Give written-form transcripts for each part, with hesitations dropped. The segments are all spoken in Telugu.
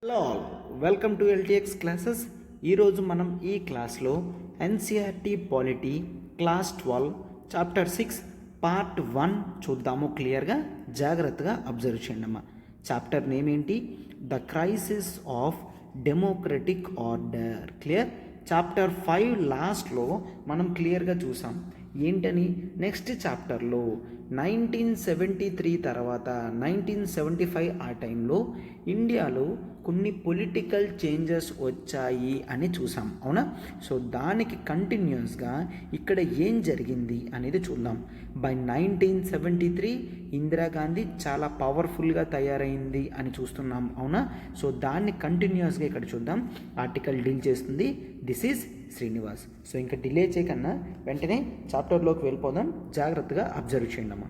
Hello all, welcome to LTX classes. ఈరోజు మనం ఈ క్లాస్లో NCERT polity class 12 chapter 6 part 1 చూద్దాము. క్లియర్గా జాగ్రత్తగా అబ్జర్వ్ చేయండి అమ్మా. చాప్టర్ నేమ్ ఏంటి? The crisis of democratic order. Clear. Chapter 5 లాస్ట్లో మనం క్లియర్గా చూసాం ఏంటని. నెక్స్ట్ చాప్టర్లో 1973 తర్వాత 1975 ఆ టైంలో ఇండియాలో కొన్ని పొలిటికల్ చేంజెస్ వచ్చాయి అని చూసాం, అవునా? సో దానికి కంటిన్యూస్గా ఇక్కడ ఏం జరిగింది అనేది చూద్దాం. బై 1973 ఇందిరాగాంధీ చాలా పవర్ఫుల్గా తయారైంది అని చూస్తున్నాం, అవునా? సో దాన్ని కంటిన్యూస్గా ఇక్కడ చూద్దాం. ఆర్టికల్ డీల్ చేస్తుంది. This is Srinivas. సో ఇంకా డిలే చేయకన్నా వెంటనే చాప్టర్లోకి వెళ్ళిపోదాం. జాగ్రత్తగా అబ్జర్వ్ చేయండి అమ్మా.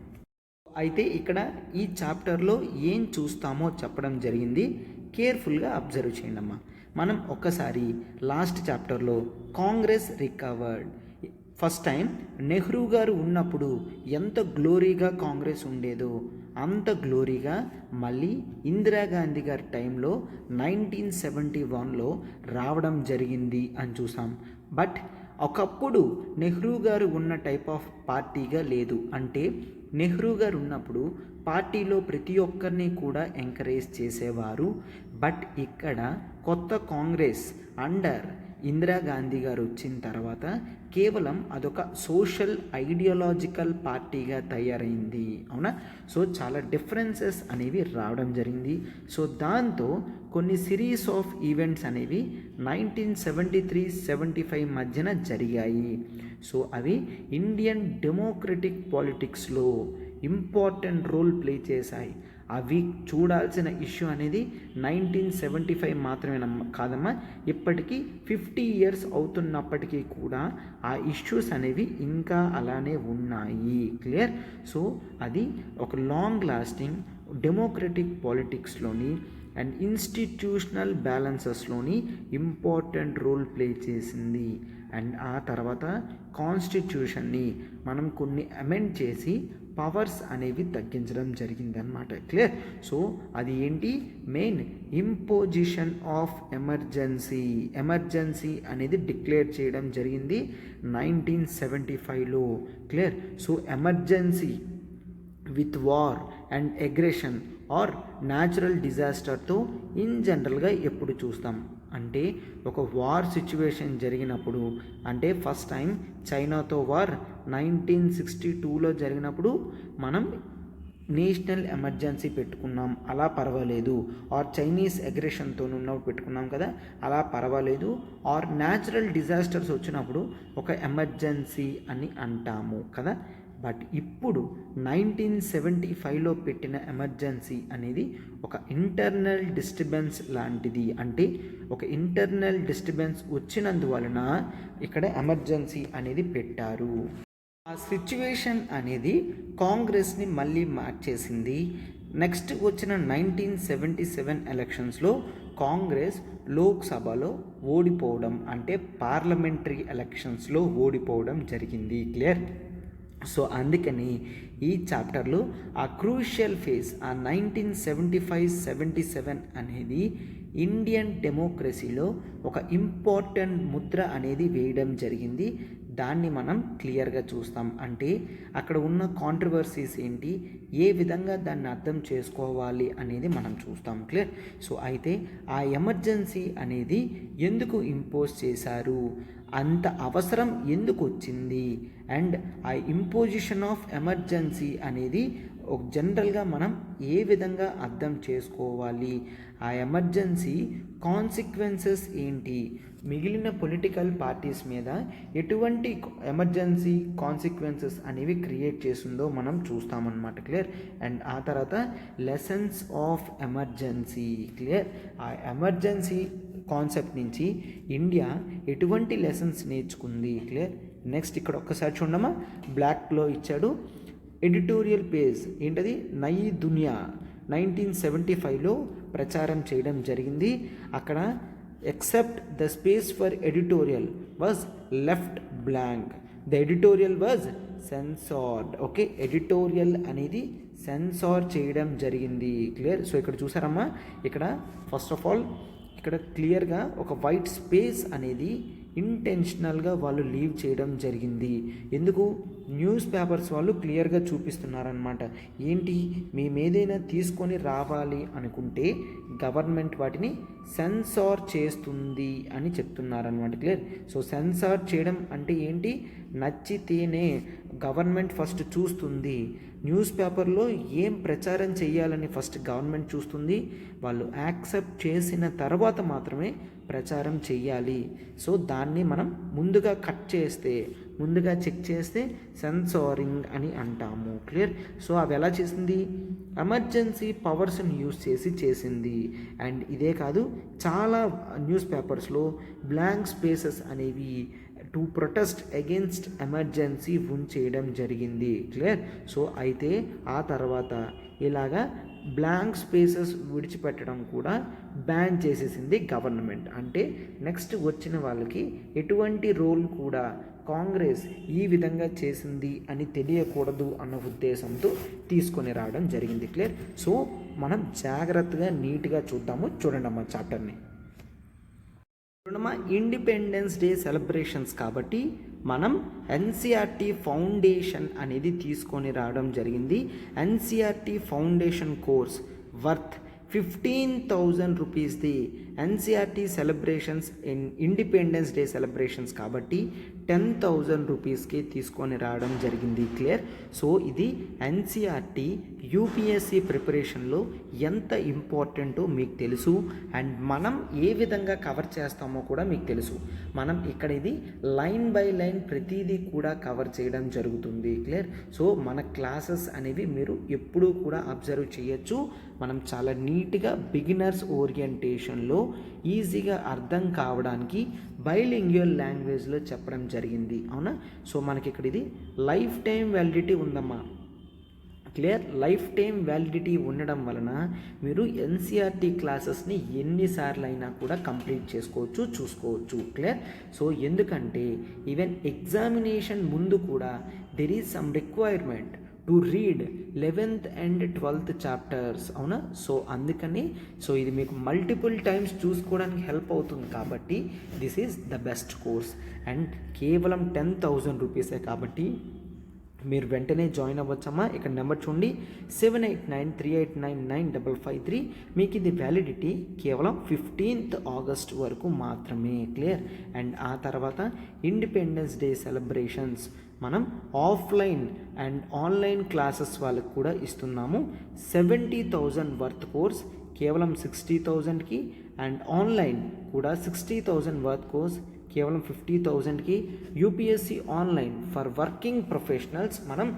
అయితే ఇక్కడ ఈ చాప్టర్లో ఏం చూస్తామో చెప్పడం జరిగింది. కేర్ఫుల్గా అబ్జర్వ్ చేయండి అమ్మా. మనం ఒక్కసారి లాస్ట్ చాప్టర్లో Congress recovered, first time Nehru గారు ఉన్నప్పుడు ఎంత గ్లోరీగా కాంగ్రెస్ ఉండేదో అంత గ్లోరీగా మళ్ళీ ఇందిరాగాంధీ గారి టైంలో 1971లో రావడం జరిగింది అని చూసాం. బట్ ఒకప్పుడు నెహ్రూ గారు ఉన్న టైప్ ఆఫ్ పార్టీగా లేదు. అంటే నెహ్రూ గారు ఉన్నప్పుడు పార్టీలో ప్రతి ఒక్కరిని కూడా ఎంకరేజ్ చేసేవారు. బట్ ఇక్కడ కొత్త కాంగ్రెస్ అండర్ ఇందిరాగాంధీ గారు వచ్చిన తర్వాత కేవలం అదొక సోషల్ ఐడియాలజికల్ పార్టీగా తయారైంది, అవునా? సో చాలా డిఫరెన్సెస్ అనేవి రావడం జరిగింది. సో దాంతో కొన్ని సిరీస్ ఆఫ్ ఈవెంట్స్ అనేవి 1973-75 మధ్యన జరిగాయి. సో అవి ఇండియన్ డెమోక్రటిక్ పాలిటిక్స్లో ఇంపార్టెంట్ రోల్ ప్లే చేశాయి. అవి చూడాల్సిన ఇష్యూ అనేది 1975 మాత్రమే కాదమ్మా, ఇప్పటికీ 50 years అవుతున్నప్పటికీ కూడా ఆ ఇష్యూస్ అనేవి ఇంకా అలానే ఉన్నాయి. క్లియర్. సో అది ఒక లాంగ్ లాస్టింగ్ డెమోక్రటిక్ పాలిటిక్స్లోని అండ్ ఇన్స్టిట్యూషనల్ బ్యాలెన్సెస్లోని ఇంపార్టెంట్ రోల్ ప్లే చేసింది. అండ్ ఆ తర్వాత కాన్స్టిట్యూషన్ని మనం కొన్ని అమెండ్ చేసి పవర్స్ అనేవి తగ్గించడం జరిగిందనమాట. క్లియర్. సో అది ఏంటి? మెయిన్ ఇంపోజిషన్ ఆఫ్ ఎమర్జెన్సీ అనేది డిక్లేర్ చేయడం జరిగింది 1975లో. Clear. So emergency with war and aggression or natural డిజాస్టర్తో ఇన్ జనరల్గా ఎప్పుడు చూస్తాం అంటే ఒక వార్ సిచ్యువేషన్ జరిగినప్పుడు, అంటే ఫస్ట్ టైం చైనాతో వార్ 1962లో జరిగినప్పుడు మనం నేషనల్ ఎమర్జెన్సీ పెట్టుకున్నాం, అలా పర్వాలేదు. ఆర్ చైనీస్ అగ్రెషన్తో ఉన్నప్పుడు పెట్టుకున్నాం కదా, అలా పర్వాలేదు. ఆర్ న్యాచురల్ డిజాస్టర్స్ వచ్చినప్పుడు ఒక ఎమర్జెన్సీ అని అంటాము కదా. బట్ ఇప్పుడు 1975లో పెట్టిన ఎమర్జెన్సీ అనేది ఒక ఇంటర్నల్ డిస్టర్బెన్స్ లాంటిది. అంటే ఒక ఇంటర్నల్ డిస్టర్బెన్స్ వచ్చినందువలన ఇక్కడ ఎమర్జెన్సీ అనేది పెట్టారు. ఆ సిచ్యువేషన్ అనేది కాంగ్రెస్ని మళ్ళీ మార్చేసింది. నెక్స్ట్ వచ్చిన 1977 ఎలక్షన్స్లో కాంగ్రెస్ లోక్సభలో ఓడిపోవడం, అంటే పార్లమెంటరీ ఎలక్షన్స్లో ఓడిపోవడం జరిగింది. క్లియర్. సో అందుకని ఈ చాప్టర్లో ఆ క్రూషియల్ ఫేజ్, ఆ 1975-77 అనేది ఇండియన్ డెమోక్రసీలో ఒక ఇంపార్టెంట్ ముద్ర అనేది వేయడం జరిగింది. దాన్ని మనం క్లియర్గా చూస్తాం. అంటే అక్కడ ఉన్న కాంట్రవర్సీస్ ఏంటి, ఏ విధంగా దాన్ని అర్థం చేసుకోవాలి అనేది మనం చూస్తాం. క్లియర్. సో అయితే ఆ ఎమర్జెన్సీ అనేది ఎందుకు ఇంపోజ్ చేశారు, అంత అవసరం ఎందుకు వచ్చింది, అండ్ ఆ ఇంపోజిషన్ ఆఫ్ ఎమర్జెన్సీ అనేది ఒక జనరల్గా మనం ఏ విధంగా అర్థం చేసుకోవాలి, ఆ ఎమర్జెన్సీ కాన్సిక్వెన్సెస్ ఏంటి, మిగిలిన పొలిటికల్ పార్టీస్ మీద ఎటువంటి ఎమర్జెన్సీ కాన్సిక్వెన్సెస్ అనేవి క్రియేట్ చేసిందో మనం చూస్తామన్నమాట. క్లియర్. అండ్ ఆ తర్వాత లెసన్స్ ఆఫ్ ఎమర్జెన్సీ. క్లియర్. ఆ ఎమర్జెన్సీ కాన్సెప్ట్ నుంచి ఇండియా ఎటువంటి లెసన్స్ నేర్చుకుంది. క్లియర్. నెక్స్ట్ ఇక్కడ ఒక్కసారి చూడమ్మా, బ్లాక్లో ఇచ్చాడు ఎడిటోరియల్ పేజ్. ఏంటది? నయీ దునియా 1975లో ప్రచారం చేయడం జరిగింది. అక్కడ except the space for editorial was left blank. The editorial was censored. Okay, editorial అనేది సెన్సార్ చేయడం జరిగింది. క్లియర్. సో ఇక్కడ చూసారమ్మా, ఇక్కడ ఫస్ట్ ఆఫ్ ఆల్ ఇక్కడ క్లియర్గా ఒక వైట్ స్పేస్ అనేది ఇంటెన్షనల్గా వాళ్ళు లీవ్ చేయడం జరిగింది. ఎందుకు? న్యూస్ పేపర్స్ వాళ్ళు క్లియర్గా చూపిస్తున్నారనమాట. ఏంటి, మేము ఏదైనా తీసుకొని రావాలి అనుకుంటే గవర్నమెంట్ వాటిని సెన్సార్ చేస్తుంది అని చెప్తున్నారనమాట. క్లియర్. సో సెన్సార్ చేయడం అంటే ఏంటి? నచ్చితేనే గవర్నమెంట్ ఫస్ట్ చూస్తుంది. న్యూస్ పేపర్లో ఏం ప్రచారం చేయాలని ఫస్ట్ గవర్నమెంట్ చూస్తుంది. వాళ్ళు యాక్సెప్ట్ చేసిన తర్వాత మాత్రమే ప్రచారం చెయ్యాలి. సో దాన్ని మనం ముందుగా కట్ చేస్తే, ముందుగా చెక్ చేస్తే సెన్సారింగ్ అని అంటాము. క్లియర్. సో అవి ఎలా చేసింది? ఎమర్జెన్సీ పవర్స్ని యూజ్ చేసి చేసింది. అండ్ ఇదే కాదు, చాలా న్యూస్ పేపర్స్లో బ్లాంక్ స్పేసెస్ అనేవి టు ప్రొటెస్ట్ అగెన్స్ట్ ఎమర్జెన్సీ ఉంచేయడం జరిగింది. క్లియర్. సో అయితే ఆ తర్వాత ఇలాగా బ్లాంక్ స్పేసెస్ విడిచిపెట్టడం కూడా బ్యాన్ చేసేసింది గవర్నమెంట్. అంటే నెక్స్ట్ వచ్చిన వాళ్ళకి ఎటువంటి రోల్ కూడా కాంగ్రెస్ ఈ విధంగా చేసింది అని తెలియకూడదు అన్న ఉద్దేశంతో తీసుకొని రావడం జరిగింది. క్లియర్. సో మనం జాగ్రత్తగా నీట్గా చూద్దాము. చూడండి అమ్మా చాప్టర్ని. ఇండిపెండెన్స్ డే సెలబ్రేషన్స్ కాబట్టి మనం ఎన్సిఆర్టీ ఫౌండేషన్ అనేది తీసుకొని రావడం జరిగింది. ఎన్సిఆర్టీ ఫౌండేషన్ కోర్స్ వర్త్ 15,000 రూపీస్ది NCERT celebrations Independence Day celebrations కాబట్టి 10,000 రూపీస్కి తీసుకొని రావడం జరిగింది. క్లియర్. సో ఇది ఎన్సిఆర్టీ యూపీఎస్సి ప్రిపరేషన్లో ఎంత ఇంపార్టెంటో మీకు తెలుసు. అండ్ మనం ఏ విధంగా కవర్ చేస్తామో కూడా మీకు తెలుసు. మనం ఇక్కడ ఇది లైన్ బై లైన్ ప్రతిదీ కూడా కవర్ చేయడం జరుగుతుంది. క్లియర్. సో మన క్లాసెస్ అనేవి మీరు ఎప్పుడూ కూడా అబ్జర్వ్ చేయొచ్చు. మనం చాలా నీట్గా బిగినర్స్ ఓరియంటేషన్లో ఈజీగా అర్థం కావడానికి బైలింగ్యువల్ లాంగ్వేజ్లో చెప్పడం జరిగింది. అవునా? సో మనకి ఇక్కడ ఇది లైఫ్ టైం వ్యాలిడిటీ ఉందమ్మా. క్లియర్. లైఫ్ టైం వ్యాలిడిటీ ఉండడం వలన మీరు ఎన్సిఆర్టీ క్లాసెస్ని ఎన్నిసార్లు అయినా కూడా కంప్లీట్ చేసుకోవచ్చు, చూసుకోవచ్చు. క్లియర్. సో ఎందుకంటే ఈవెన్ ఎగ్జామినేషన్ ముందు కూడా there is some requirement to read 11th and 12th chapters. అవునా? సో అందుకని సో ఇది మీకు మల్టిపుల్ టైమ్స్ చూసుకోవడానికి హెల్ప్ అవుతుంది కాబట్టి this is the best course. And కేవలం 10,000 రూపీసే కాబట్టి మీరు వెంటనే జాయిన్ అవ్వచ్చమ్మా. ఇక్కడ నెంబర్ చూడండి 7893899553. మీకు ఇది వ్యాలిడిటీ కేవలం 15th ఆగస్ట్ వరకు మాత్రమే. క్లియర్. అండ్ ఆ తర్వాత ఇండిపెండెన్స్ డే సెలబ్రేషన్స్ మనం ఆఫ్లైన్ అండ్ ఆన్లైన్ క్లాసెస్ వాళ్ళకు కూడా ఇస్తున్నాము. 70,000 వర్త్ కోర్స్ కేవలం 60,000కి అండ్ ఆన్లైన్ కూడా 60,000 వర్త్ కోర్స్ కేవలం 50,000కి. UPSC online for working professionals మనం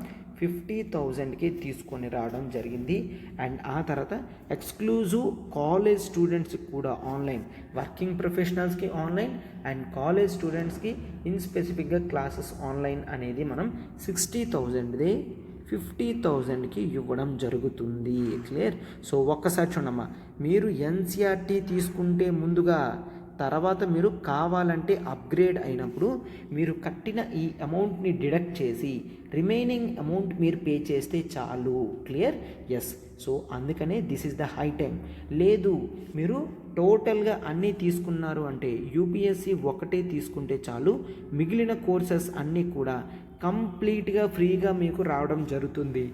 50,000కి తీసుకొని రావడం జరిగింది. అండ్ ఆ తర్వాత ఎక్స్క్లూజివ్ కాలేజ్ స్టూడెంట్స్కి కూడా ఆన్లైన్, వర్కింగ్ ప్రొఫెషనల్స్కి ఆన్లైన్ అండ్ కాలేజ్ స్టూడెంట్స్కి ఇన్ స్పెసిఫిక్గా క్లాసెస్ ఆన్లైన్ అనేది మనం 60,000దే 50,000కి ఇవ్వడం జరుగుతుంది. క్లియర్. సో ఒక్కసారి చూడమ్మా, మీరు ఎన్సిఆర్టీ తీసుకుంటే ముందుగా తర్వాత మీరు కావాలంటే అప్గ్రేడ్ అయినప్పుడు మీరు కట్టిన ఈ అమౌంట్ని డిడక్ట్ చేసి రిమైనింగ్ అమౌంట్ మీరు పే చేస్తే చాలు. క్లియర్. ఎస్. సో అందుకనే this is the high time. లేదు మీరు టోటల్గా అన్నీ తీసుకున్నారు అంటే యూపీఎస్సి ఒకటే తీసుకుంటే చాలు, మిగిలిన కోర్సెస్ అన్నీ కూడా కంప్లీట్గా ఫ్రీగా మీకు రావడం జరుగుతుంది.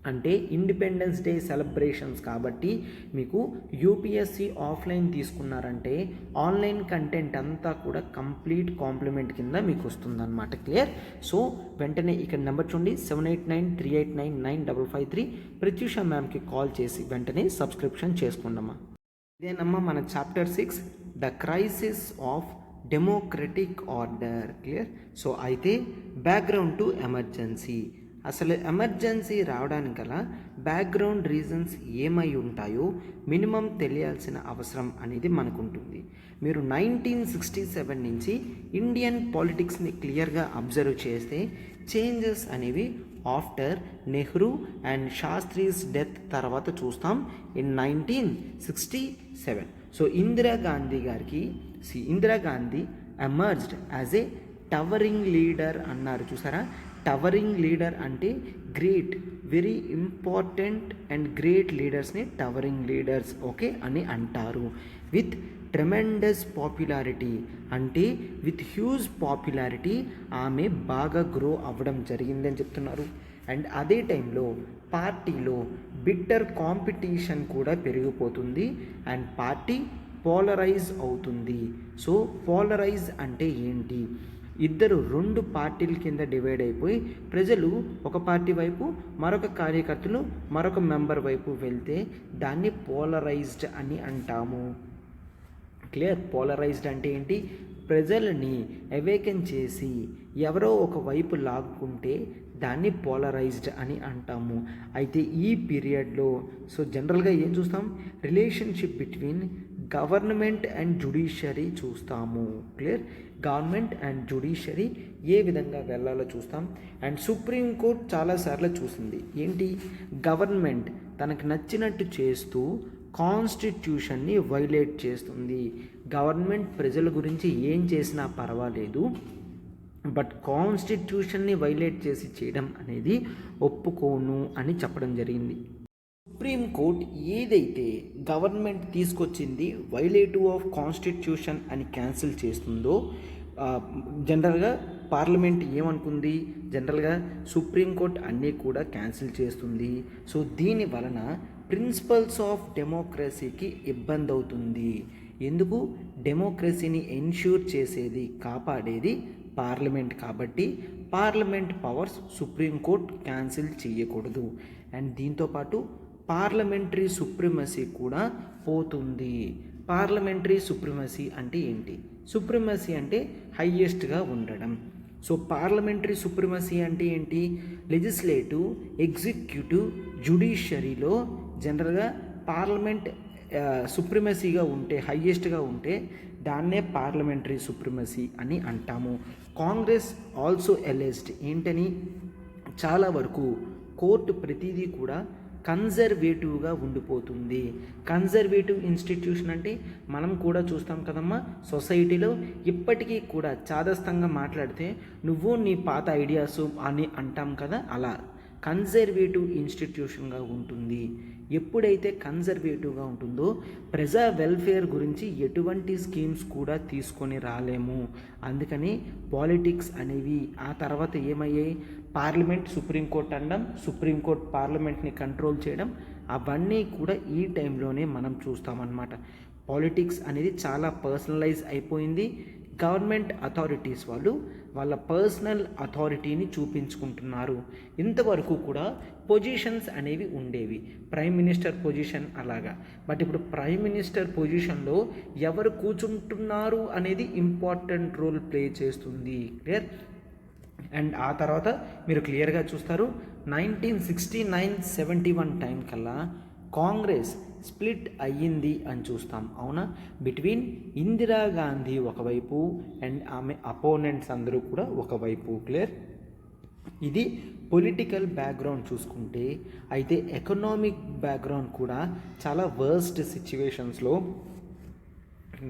అంటే ఇండిపెండెన్స్ డే సెలబ్రేషన్స్ కాబట్టి మీకు యూపీఎస్సి ఆఫ్లైన్ తీసుకున్నారంటే ఆన్లైన్ కంటెంట్ అంతా కూడా కంప్లీట్ కాంప్లిమెంట్ కింద మీకు వస్తుందన్నమాట. క్లియర్. సో వెంటనే ఇక్కడ నెంబర్ చూడండి 7893899553. ప్రత్యూష మ్యామ్కి కాల్ చేసి వెంటనే సబ్స్క్రిప్షన్ చేసుకోండమ్మా. ఇదేనమ్మా మన chapter 6 the crisis of democratic order. Clear. So అయితే బ్యాక్గ్రౌండ్ టు ఎమర్జెన్సీ. అసలు ఎమర్జెన్సీ రావడానికి గల బ్యాక్గ్రౌండ్ రీజన్స్ ఏమై ఉంటాయో మినిమం తెలియాల్సిన అవసరం అనేది మనకు ఉంటుంది. మీరు 1967 నుంచి ఇండియన్ పాలిటిక్స్ని క్లియర్గా అబ్జర్వ్ చేస్తే చేంజెస్ అనేవి after Nehru and Shastri's death తర్వాత చూస్తాం in 1967. So Indira Gandhi emerged as a towering leader అన్నారు. చూసారా? టవరింగ్ లీడర్ అంటే great, very important and great లీడర్స్ని టవరింగ్ లీడర్స్ ఓకే అని అంటారు. విత్ ట్రెమెండస్ పాపులారిటీ అంటే విత్ హ్యూజ్ పాపులారిటీ ఆమె బాగా గ్రో అవ్వడం జరిగిందని చెప్తున్నారు. అండ్ అదే టైంలో పార్టీలో బిట్టర్ కాంపిటీషన్ కూడా పెరిగిపోతుంది అండ్ పార్టీ పోలరైజ్ అవుతుంది. సో పోలరైజ్ అంటే ఏంటి? ఇద్దరు రెండు పార్టీల కింద డివైడ్ అయిపోయి ప్రజలు ఒక పార్టీ వైపు, మరొక కార్యకర్తలు మరొక మెంబర్ వైపు వెళ్తే దాన్ని పోలరైజ్డ్ అని అంటాము. క్లియర్? పోలరైజ్డ్ అంటే ఏంటి? ప్రజలని అవేకెన్ చేసి ఎవరో ఒక వైపు లాక్కుంటే దాన్ని పోలరైజ్డ్ అని అంటాము. అయితే ఈ పీరియడ్లో సో జనరల్గా ఏం చూస్తాం? Relationship between government and judiciary చూస్తాము. క్లియర్? గవర్నమెంట్ అండ్ జ్యుడిషియరీ ఏ విధంగా వెళ్ళాలో చూస్తాం. అండ్ సుప్రీంకోర్టు చాలాసార్లు చూసింది ఏంటి? గవర్నమెంట్ తనకు నచ్చినట్టు చేస్తూ కాన్స్టిట్యూషన్ని వైలేట్ చేస్తుంది. గవర్నమెంట్ ప్రజల గురించి ఏం చేసినా పర్వాలేదు, బట్ కాన్స్టిట్యూషన్ని వైలేట్ చేసి చేయడం అనేది ఒప్పుకోను అని చెప్పడం జరిగింది. సుప్రీంకోర్టు ఏదైతే గవర్నమెంట్ తీసుకొచ్చింది వైలేటివ్ ఆఫ్ కాన్స్టిట్యూషన్ అని క్యాన్సిల్ చేస్తుందో జనరల్గా పార్లమెంట్ ఏమనుకుంది? జనరల్గా సుప్రీంకోర్టు అన్నీ కూడా క్యాన్సిల్ చేస్తుంది. సో దీని వలన ప్రిన్సిపల్స్ ఆఫ్ డెమోక్రసీకి ఇబ్బంది అవుతుంది. ఎందుకు? డెమోక్రసీని ఎన్ష్యూర్ చేసేది, కాపాడేది పార్లమెంట్ కాబట్టి పార్లమెంట్ పవర్స్ సుప్రీంకోర్టు క్యాన్సిల్ చేయకూడదు. అండ్ దీంతోపాటు పార్లమెంటరీ సుప్రీమసీ కూడా పోతుంది. పార్లమెంటరీ సుప్రీమసీ అంటే ఏంటి? సుప్రీమసీ అంటే హైయెస్ట్గా ఉండడం. సో పార్లమెంటరీ సుప్రీమసీ అంటే ఏంటి? లెజిస్లేటివ్, ఎగ్జిక్యూటివ్, జ్యుడిషియరీలో జనరల్గా పార్లమెంట్ సుప్రీమసీగా ఉంటే, హైయెస్ట్గా ఉంటే దాన్నే పార్లమెంటరీ సుప్రీమసీ అని అంటాము. కాంగ్రెస్ ఆల్సో ఎలెజ్డ్ ఏంటని? చాలా వరకు కోర్టు ప్రతిదీ కూడా కన్జర్వేటివ్గా ఉండిపోతుంది. కన్జర్వేటివ్ ఇన్స్టిట్యూషన్ అంటే మనం కూడా చూస్తాం కదమ్మా, సొసైటీలో ఇప్పటికీ కూడా చాదస్తంగా మాట్లాడితే నువ్వు నీ పాత ఐడియాస్ అని అంటాం కదా, అలా కన్జర్వేటివ్ ఇన్స్టిట్యూషన్గా ఉంటుంది. ఎప్పుడైతే కన్జర్వేటివ్గా ఉంటుందో ప్రజా వెల్ఫేర్ గురించి ఎటువంటి స్కీమ్స్ కూడా తీసుకొని రాలేము. అందుకని పాలిటిక్స్ అనేవి ఆ తర్వాత ఏమయ్యాయి? పార్లమెంట్ సుప్రీంకోర్టు అనడం, సుప్రీంకోర్టు పార్లమెంట్ని కంట్రోల్ చేయడం, అవన్నీ కూడా ఈ టైంలోనే మనం చూస్తామన్నమాట. పాలిటిక్స్ అనేది చాలా పర్సనలైజ్ అయిపోయింది. గవర్నమెంట్ అథారిటీస్ వాళ్ళు వాళ్ళ పర్సనల్ అథారిటీని చూపించుకుంటున్నారు. ఇంతవరకు కూడా పొజిషన్స్ అనేవి ఉండేవి, ప్రైమ్ మినిస్టర్ పొజిషన్ అలాగా. బట్ ఇప్పుడు ప్రైమ్ మినిస్టర్ పొజిషన్లో ఎవరు కూర్చుంటున్నారు అనేది ఇంపార్టెంట్ రోల్ ప్లే చేస్తుంది. క్లియర్? అండ్ ఆ తర్వాత మీరు క్లియర్గా చూస్తారు 1969-71 టైం కల్లా కాంగ్రెస్ స్ప్లిట్ అయ్యింది అని చూస్తాం. అవునా? బిట్వీన్ ఇందిరాగాంధీ ఒకవైపు అండ్ ఆమె అపోనెంట్స్ అందరూ కూడా ఒకవైపు. క్లియర్? ఇది పొలిటికల్ బ్యాక్గ్రౌండ్ చూసుకుంటే, అయితే ఎకనామిక్ బ్యాక్గ్రౌండ్ కూడా చాలా వర్స్ట్ సిచ్యువేషన్స్లో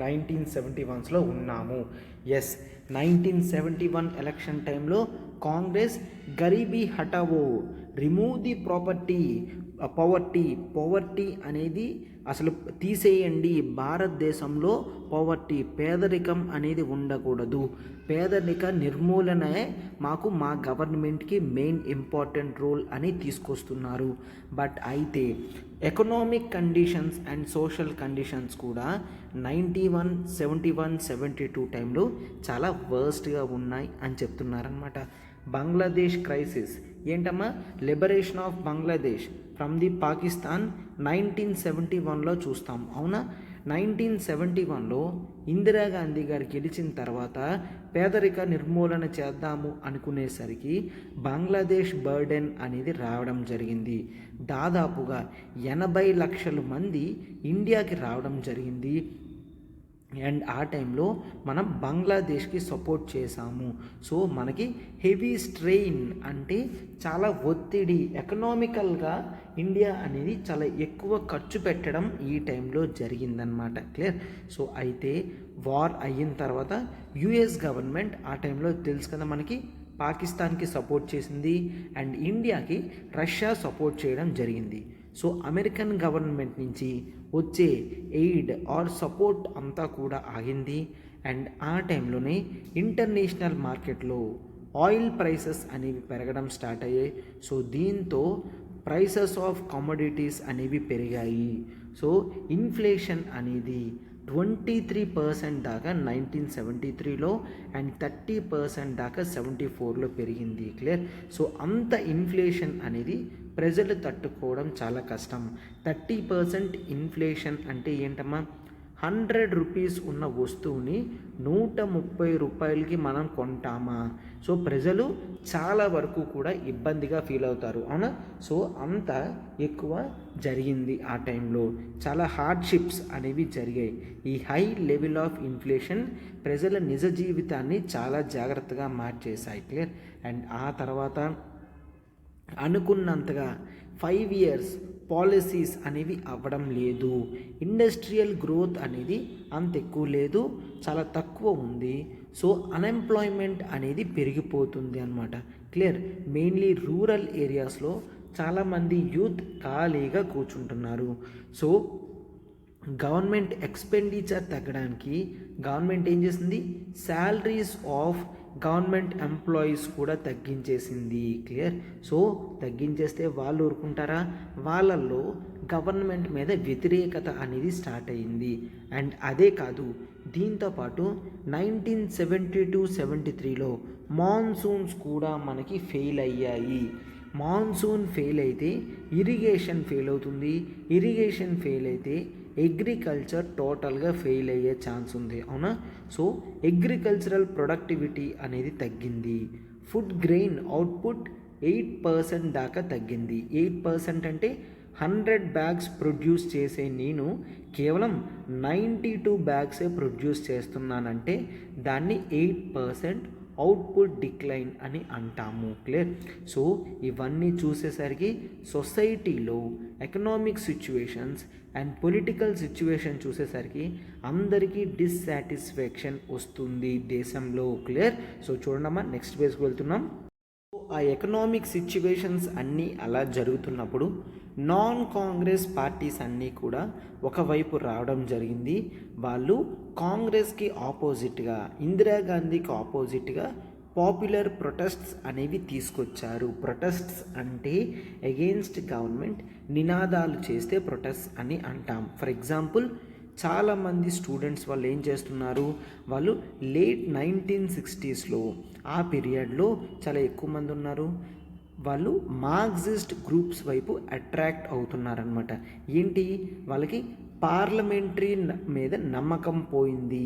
1971లో ఉన్నాము. ఎస్, 1971 ఎలక్షన్ టైంలో కాంగ్రెస్ గరీబీ హటావో, రిమూవ్ ది పవర్టీ అనేది అసలు తీసేయండి, భారతదేశంలో పవర్టీ పేదరికం అనేది ఉండకూడదు, పేదరిక నిర్మూలనే మా గవర్నమెంట్కి మెయిన్ ఇంపార్టెంట్ రోల్ అని తీసుకొస్తున్నారు. బట్ అయితే economic conditions and social conditions కూడా 91, 71, 72 టైంలో చాలా వర్స్ట్గా ఉన్నాయి అని చెప్తున్నారనమాట. బంగ్లాదేశ్ క్రైసిస్ ఏంటమ్మా? Liberation of Bangladesh from the Pakistan 1971లో చూస్తాం. అవునా? 1971లో ఇందిరాగాంధీ గారు గెలిచిన తర్వాత పేదరిక నిర్మూలన చేద్దాము అనుకునేసరికి బంగ్లాదేశ్ బర్డెన్ అనేది రావడం జరిగింది. దాదాపుగా 80 లక్షల మంది ఇండియాకి రావడం జరిగింది. అండ్ ఆ టైంలో మనం బంగ్లాదేశ్కి సపోర్ట్ చేసాము. సో మనకి హెవీ స్ట్రెయిన్ అంటే చాలా ఒత్తిడి, ఎకనామికల్గా ఇండియా అనేది చాలా ఎక్కువ ఖర్చు పెట్టడం ఈ టైంలో జరిగిందనమాట. క్లియర్? సో అయితే వార్ అయిన తర్వాత యుఎస్ గవర్నమెంట్ ఆ టైంలో తెలుసు కదా మనకి, పాకిస్తాన్కి సపోర్ట్ చేసింది అండ్ ఇండియాకి రష్యా సపోర్ట్ చేయడం జరిగింది. సో అమెరికన్ గవర్నమెంట్ నుంచి వచ్చే ఎయిడ్ ఆర్ సపోర్ట్ అంతా కూడా ఆగింది. అండ్ ఆ టైంలోనే ఇంటర్నేషనల్ మార్కెట్లో ఆయిల్ ప్రైసెస్ అనేవి పెరగడం స్టార్ట్ అయ్యాయి. సో దీంతో ప్రైసెస్ ఆఫ్ కమోడిటీస్ అనేవి పెరిగాయి. సో ఇన్ఫ్లేషన్ అనేది 23% దాకా 1973లో అండ్ 30% దాకా 74లో పెరిగింది. క్లియర్. సో అంత ఇన్ఫ్లేషన్ అనేది ప్రజలు తట్టుకోవడం చాలా కష్టం. 30% ఇన్ఫ్లేషన్ అంటే ఏంటమ్మా, 100 రూపీస్ ఉన్న వస్తువుని 130 రూపాయలకి మనం కొంటామా? సో ప్రజలు చాలా వరకు కూడా ఇబ్బందిగా ఫీల్ అవుతారు, అవునా? సో అంత ఎక్కువ జరిగింది. ఆ టైంలో చాలా హార్డ్షిప్స్ అనేవి జరిగాయి. ఈ హై లెవెల్ ఆఫ్ ఇన్ఫ్లేషన్ ప్రజల నిజ జీవితాన్ని చాలా జాగ్రత్తగా మార్చేశాయి. క్లియర్. అండ్ ఆ తర్వాత అనుకున్నంతగా 5 ఇయర్స్ పాలసీస్ అనేవి అవ్వడం లేదు. ఇండస్ట్రియల్ గ్రోత్ అనేది అంత ఎక్కువ లేదు, చాలా తక్కువ ఉంది. సో అన్ఎంప్లాయ్మెంట్ అనేది పెరిగిపోతుంది అన్నమాట. క్లియర్. మెయిన్లీ రూరల్ ఏరియాస్లో చాలామంది యూత్ ఖాళీగా కూర్చుంటున్నారు. సో గవర్నమెంట్ ఎక్స్పెండిచర్ తగ్గడానికి గవర్నమెంట్ ఏం చేసింది, శాలరీస్ ఆఫ్ గవర్నమెంట్ ఎంప్లాయీస్ కూడా తగ్గించేసింది. క్లియర్. సో తగ్గించేస్తే వాళ్ళు ఊరుకుంటారా? వాళ్ళల్లో గవర్నమెంట్ మీద వ్యతిరేకత అనేది స్టార్ట్ అయ్యింది. అండ్ అదే కాదు, దీంతోపాటు 1972-73లో మాన్సూన్స్ కూడా మనకి ఫెయిల్ అయ్యాయి. మాన్సూన్ ఫెయిల్ అయితే ఇరిగేషన్ ఫెయిల్ అవుతుంది, ఇరిగేషన్ ఫెయిల్ అయితే అగ్రికల్చర్ టోటల్గా ఫెయిల్ అయ్యే ఛాన్స్ ఉంది, అవునా? సో అగ్రికల్చరల్ ప్రొడక్టివిటీ అనేది తగ్గింది. ఫుడ్ గ్రెయిన్ అవుట్పుట్ 8% దాకా తగ్గింది. 8% అంటే 100 బ్యాగ్స్ ప్రొడ్యూస్ చేసే నేను కేవలం 92 బ్యాగ్సే ప్రొడ్యూస్ చేస్తున్నానంటే దాన్ని 8% అవుట్పుట్ డిక్లైన్ అని అంటాము. క్లియర్. సో ఇవన్నీ చూసేసరికి సొసైటీలో economic situations and political situation చూసేసరికి అందరికీ డిస్సాటిస్ఫాక్షన్ వస్తుంది దేశంలో. క్లియర్. సో చూడమ్మా, నెక్స్ట్ పేజ్కి వెళ్తున్నాం. ఆ ఎకనామిక్ సిచ్యువేషన్స్ అన్నీ అలా జరుగుతున్నప్పుడు నాన్ కాంగ్రెస్ పార్టీస్ అన్నీ కూడా ఒకవైపు రావడం జరిగింది. వాళ్ళు కాంగ్రెస్కి ఆపోజిట్గా, ఇందిరాగాంధీకి ఆపోజిట్గా పాపులర్ ప్రొటెస్ట్స్ అనేవి తీసుకొచ్చారు. ప్రొటెస్ట్స్ అంటే అగెయిన్స్ట్ గవర్నమెంట్ నినాదాలు చేస్తే ప్రొటెస్ట్ అని అంటాం. ఫర్ ఎగ్జాంపుల్, చాలామంది స్టూడెంట్స్ వాళ్ళు ఏం చేస్తున్నారు, వాళ్ళు లేట్ 1960స్లో ఆ పీరియడ్లో చాలా ఎక్కువ మంది ఉన్నారు. వాళ్ళు మార్క్సిస్ట్ గ్రూప్స్ వైపు అట్రాక్ట్ అవుతున్నారనమాట. ఏంటి, వాళ్ళకి పార్లమెంటరీ మీద నమ్మకం పోయింది.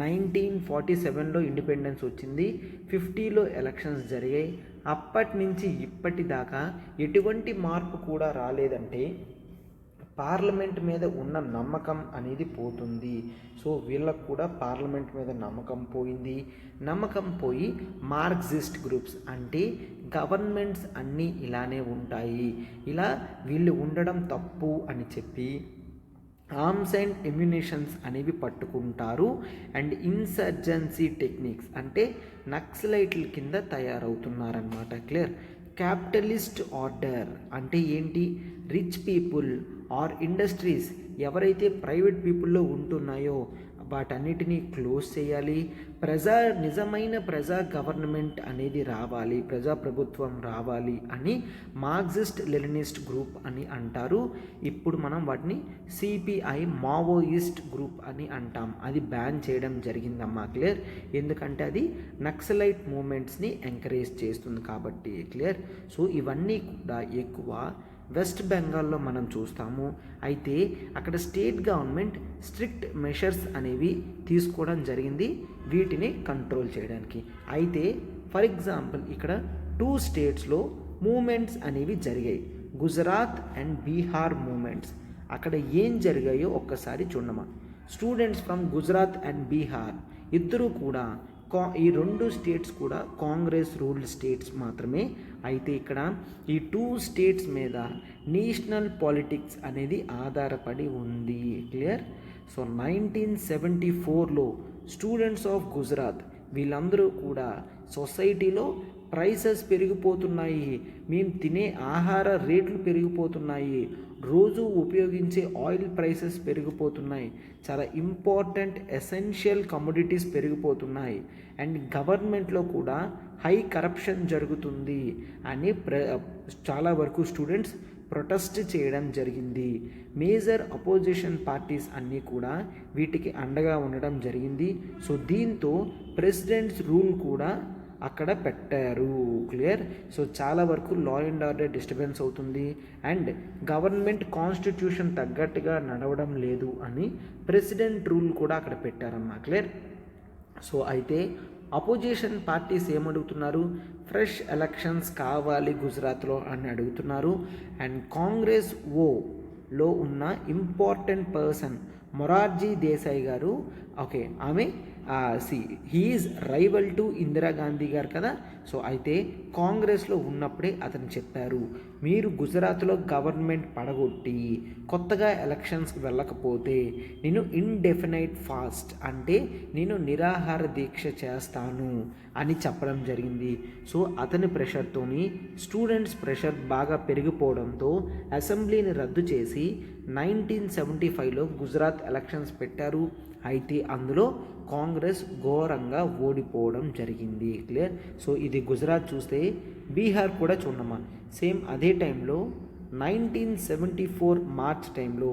1947లో ఇండిపెండెన్స్ వచ్చింది, 50లో ఎలక్షన్స్ జరిగాయి. అప్పటి నుంచి ఇప్పటిదాకా ఎటువంటి మార్పు కూడా రాలేదంటే పార్లమెంట్ మీద ఉన్న నమ్మకం అనేది పోతుంది. సో వీళ్ళకు కూడా పార్లమెంట్ మీద నమ్మకం పోయింది. నమ్మకం పోయి మార్క్సిస్ట్ గ్రూప్స్ అంటే గవర్నమెంట్స్ అన్నీ ఇలానే ఉంటాయి, ఇలా వీళ్ళు ఉండడం తప్పు అని చెప్పి ఆర్మ్స్ అండ్ ఎమ్యునిషన్స్ అనేవి పట్టుకుంటారు. అండ్ ఇన్సర్జెన్సీ టెక్నిక్స్ అంటే నక్సలైట్ల కింద తయారవుతున్నారన్నమాట. క్లియర్. క్యాపిటలిస్ట్ ఆర్డర్ అంటే ఏంటి, రిచ్ పీపుల్ ఆర్ ఇండస్ట్రీస్ ఎవరైతే ప్రైవేట్ పీపుల్లో ఉంటున్నాయో వాటన్నిటినీ క్లోజ్ చేయాలి. నిజమైన ప్రజా గవర్నమెంట్ అనేది రావాలి, ప్రజాప్రభుత్వం రావాలి అని మార్క్సిస్ట్ లెనినిస్ట్ గ్రూప్ అని అంటారు. ఇప్పుడు మనం వాటిని సిపిఐ మావోయిస్ట్ గ్రూప్ అని అంటాం. అది బ్యాన్ చేయడం జరిగిందమ్మా. క్లియర్. ఎందుకంటే అది నక్సలైట్ మూమెంట్స్ని ఎంకరేజ్ చేస్తుంది కాబట్టి. క్లియర్. సో ఇవన్నీ కూడా ఎక్కువ వెస్ట్ బెంగాల్లో మనం చూస్తాము. అయితే అక్కడ స్టేట్ గవర్నమెంట్ స్ట్రిక్ట్ మెషర్స్ అనేవి తీసుకోవడం జరిగింది వీటిని కంట్రోల్ చేయడానికి. అయితే ఫర్ ఎగ్జాంపుల్ ఇక్కడ 2 స్టేట్స్లో మూమెంట్స్ అనేవి జరిగాయి, గుజరాత్ అండ్ బీహార్ మూమెంట్స్. అక్కడ ఏం జరిగాయో ఒక్కసారి చూడమా. Students from Gujarat and Bihar ఇద్దరూ కూడా ఈ 2 స్టేట్స్ కూడా కాంగ్రెస్ రూల్డ్ స్టేట్స్ మాత్రమే. అయితే ఇక్కడ ఈ 2 స్టేట్స్ మీద నేషనల్ పాలిటిక్స్ అనేది ఆధారపడి ఉంది. క్లియర్. సో 1974లో స్టూడెంట్స్ ఆఫ్ గుజరాత్ వీళ్ళందరూ కూడా సొసైటీలో ప్రైసెస్ పెరిగిపోతున్నాయి, మేము తినే ఆహార రేట్లు పెరిగిపోతున్నాయి, రోజు ఉపయోగించే ఆయిల్ ప్రైసెస్ పెరిగిపోతున్నాయి, చాలా ఇంపార్టెంట్ ఎసెన్షియల్ కమోడిటీస్ పెరిగిపోతున్నాయి, అండ్ గవర్నమెంట్లో కూడా హై కరప్షన్ జరుగుతుంది అని చాలా వరకు స్టూడెంట్స్ ప్రొటెస్ట్ చేయడం జరిగింది. మేజర్ అపోజిషన్ పార్టీస్ అన్నీ కూడా వీటికి అండగా ఉండడం జరిగింది. సో దీంతో ప్రెసిడెంట్స్ రూల్ కూడా అక్కడ పెట్టారు. క్లియర్. సో చాలా వరకు లా అండ్ ఆర్డర్ డిస్టర్బెన్స్ అవుతుంది అండ్ గవర్నమెంట్ కాన్స్టిట్యూషన్ తగ్గట్టుగా నడవడం లేదు అని ప్రెసిడెంట్ రూల్ కూడా అక్కడ పెట్టారమ్మా. క్లియర్. సో అయితే అపోజిషన్ పార్టీస్ ఏమడుగుతున్నారు, ఫ్రెష్ ఎలక్షన్స్ కావాలి గుజరాత్లో అని అడుగుతున్నారు. అండ్ కాంగ్రెస్ ఓలో ఉన్న ఇంపార్టెంట్ పర్సన్ మొరార్జీ దేశాయ్ గారు, ఓకే, ఆమె హీఈస్ రైవల్ టు ఇందిరాగాంధీ గారు కదా. సో అయితే కాంగ్రెస్లో ఉన్నప్పుడే అతను చెప్పారు, మీరు గుజరాత్లో గవర్నమెంట్ పడగొట్టి కొత్తగా ఎలక్షన్స్కి వెళ్ళకపోతే నేను ఇండెఫినైట్ ఫాస్ట్ అంటే నేను నిరాహార దీక్ష చేస్తాను అని చెప్పడం జరిగింది. సో అతని ప్రెషర్తోని స్టూడెంట్స్ ప్రెషర్ బాగా పెరిగిపోవడంతో అసెంబ్లీని రద్దు చేసి 1975లో గుజరాత్ ఎలక్షన్స్ పెట్టారు. అయితే అందులో కాంగ్రెస్ ఘోరంగా ఓడిపోవడం జరిగింది. క్లియర్. సో ఇది గుజరాత్ చూస్తే బీహార్ కూడా చూడమ్మా. సేమ్ అదే టైంలో 1974 మార్చ్ టైంలో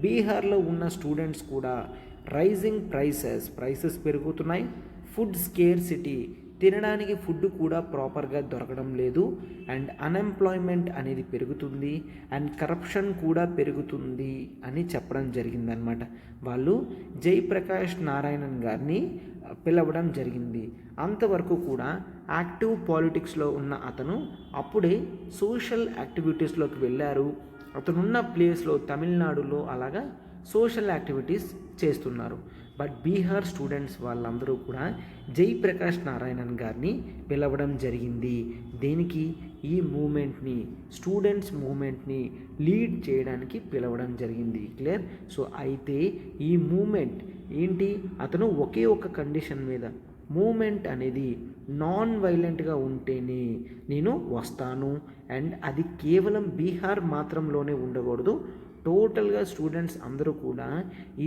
బీహార్లో ఉన్న స్టూడెంట్స్ కూడా రైజింగ్ ప్రైసెస్ పెరుగుతున్నాయి, ఫుడ్ స్కేర్సిటీ, తినడానికి ఫుడ్ కూడా ప్రాపర్గా దొరకడం లేదు, అండ్ అన్ఎంప్లాయ్మెంట్ అనేది పెరుగుతుంది, అండ్ కరప్షన్ కూడా పెరుగుతుంది అని చెప్పడం జరిగిందనమాట. వాళ్ళు జయప్రకాష్ నారాయణన్ గారిని పిలవడం జరిగింది. అంతవరకు కూడా యాక్టివ్ పాలిటిక్స్లో ఉన్న అతను అప్పుడే సోషల్ యాక్టివిటీస్లోకి వెళ్ళారు. అతనున్న ప్లేస్లో తమిళనాడులో అలాగా సోషల్ యాక్టివిటీస్ చేస్తున్నారు. బట్ బీహార్ స్టూడెంట్స్ వాళ్ళందరూ కూడా జయప్రకాష్ నారాయణన్ గారిని పిలవడం జరిగింది. దేనికి? ఈ మూమెంట్ని, స్టూడెంట్స్ మూమెంట్ని లీడ్ చేయడానికి పిలవడం జరిగింది. క్లియర్. సో అయితే ఈ మూమెంట్ ఏంటి, అతను ఒకే ఒక కండిషన్ మీద, మూమెంట్ అనేది నాన్ వైలెంట్గా ఉంటేనే నేను వస్తాను, అండ్ అది కేవలం బీహార్ మాత్రంలోనే ఉండకూడదు, టోటల్గా స్టూడెంట్స్ అందరూ కూడా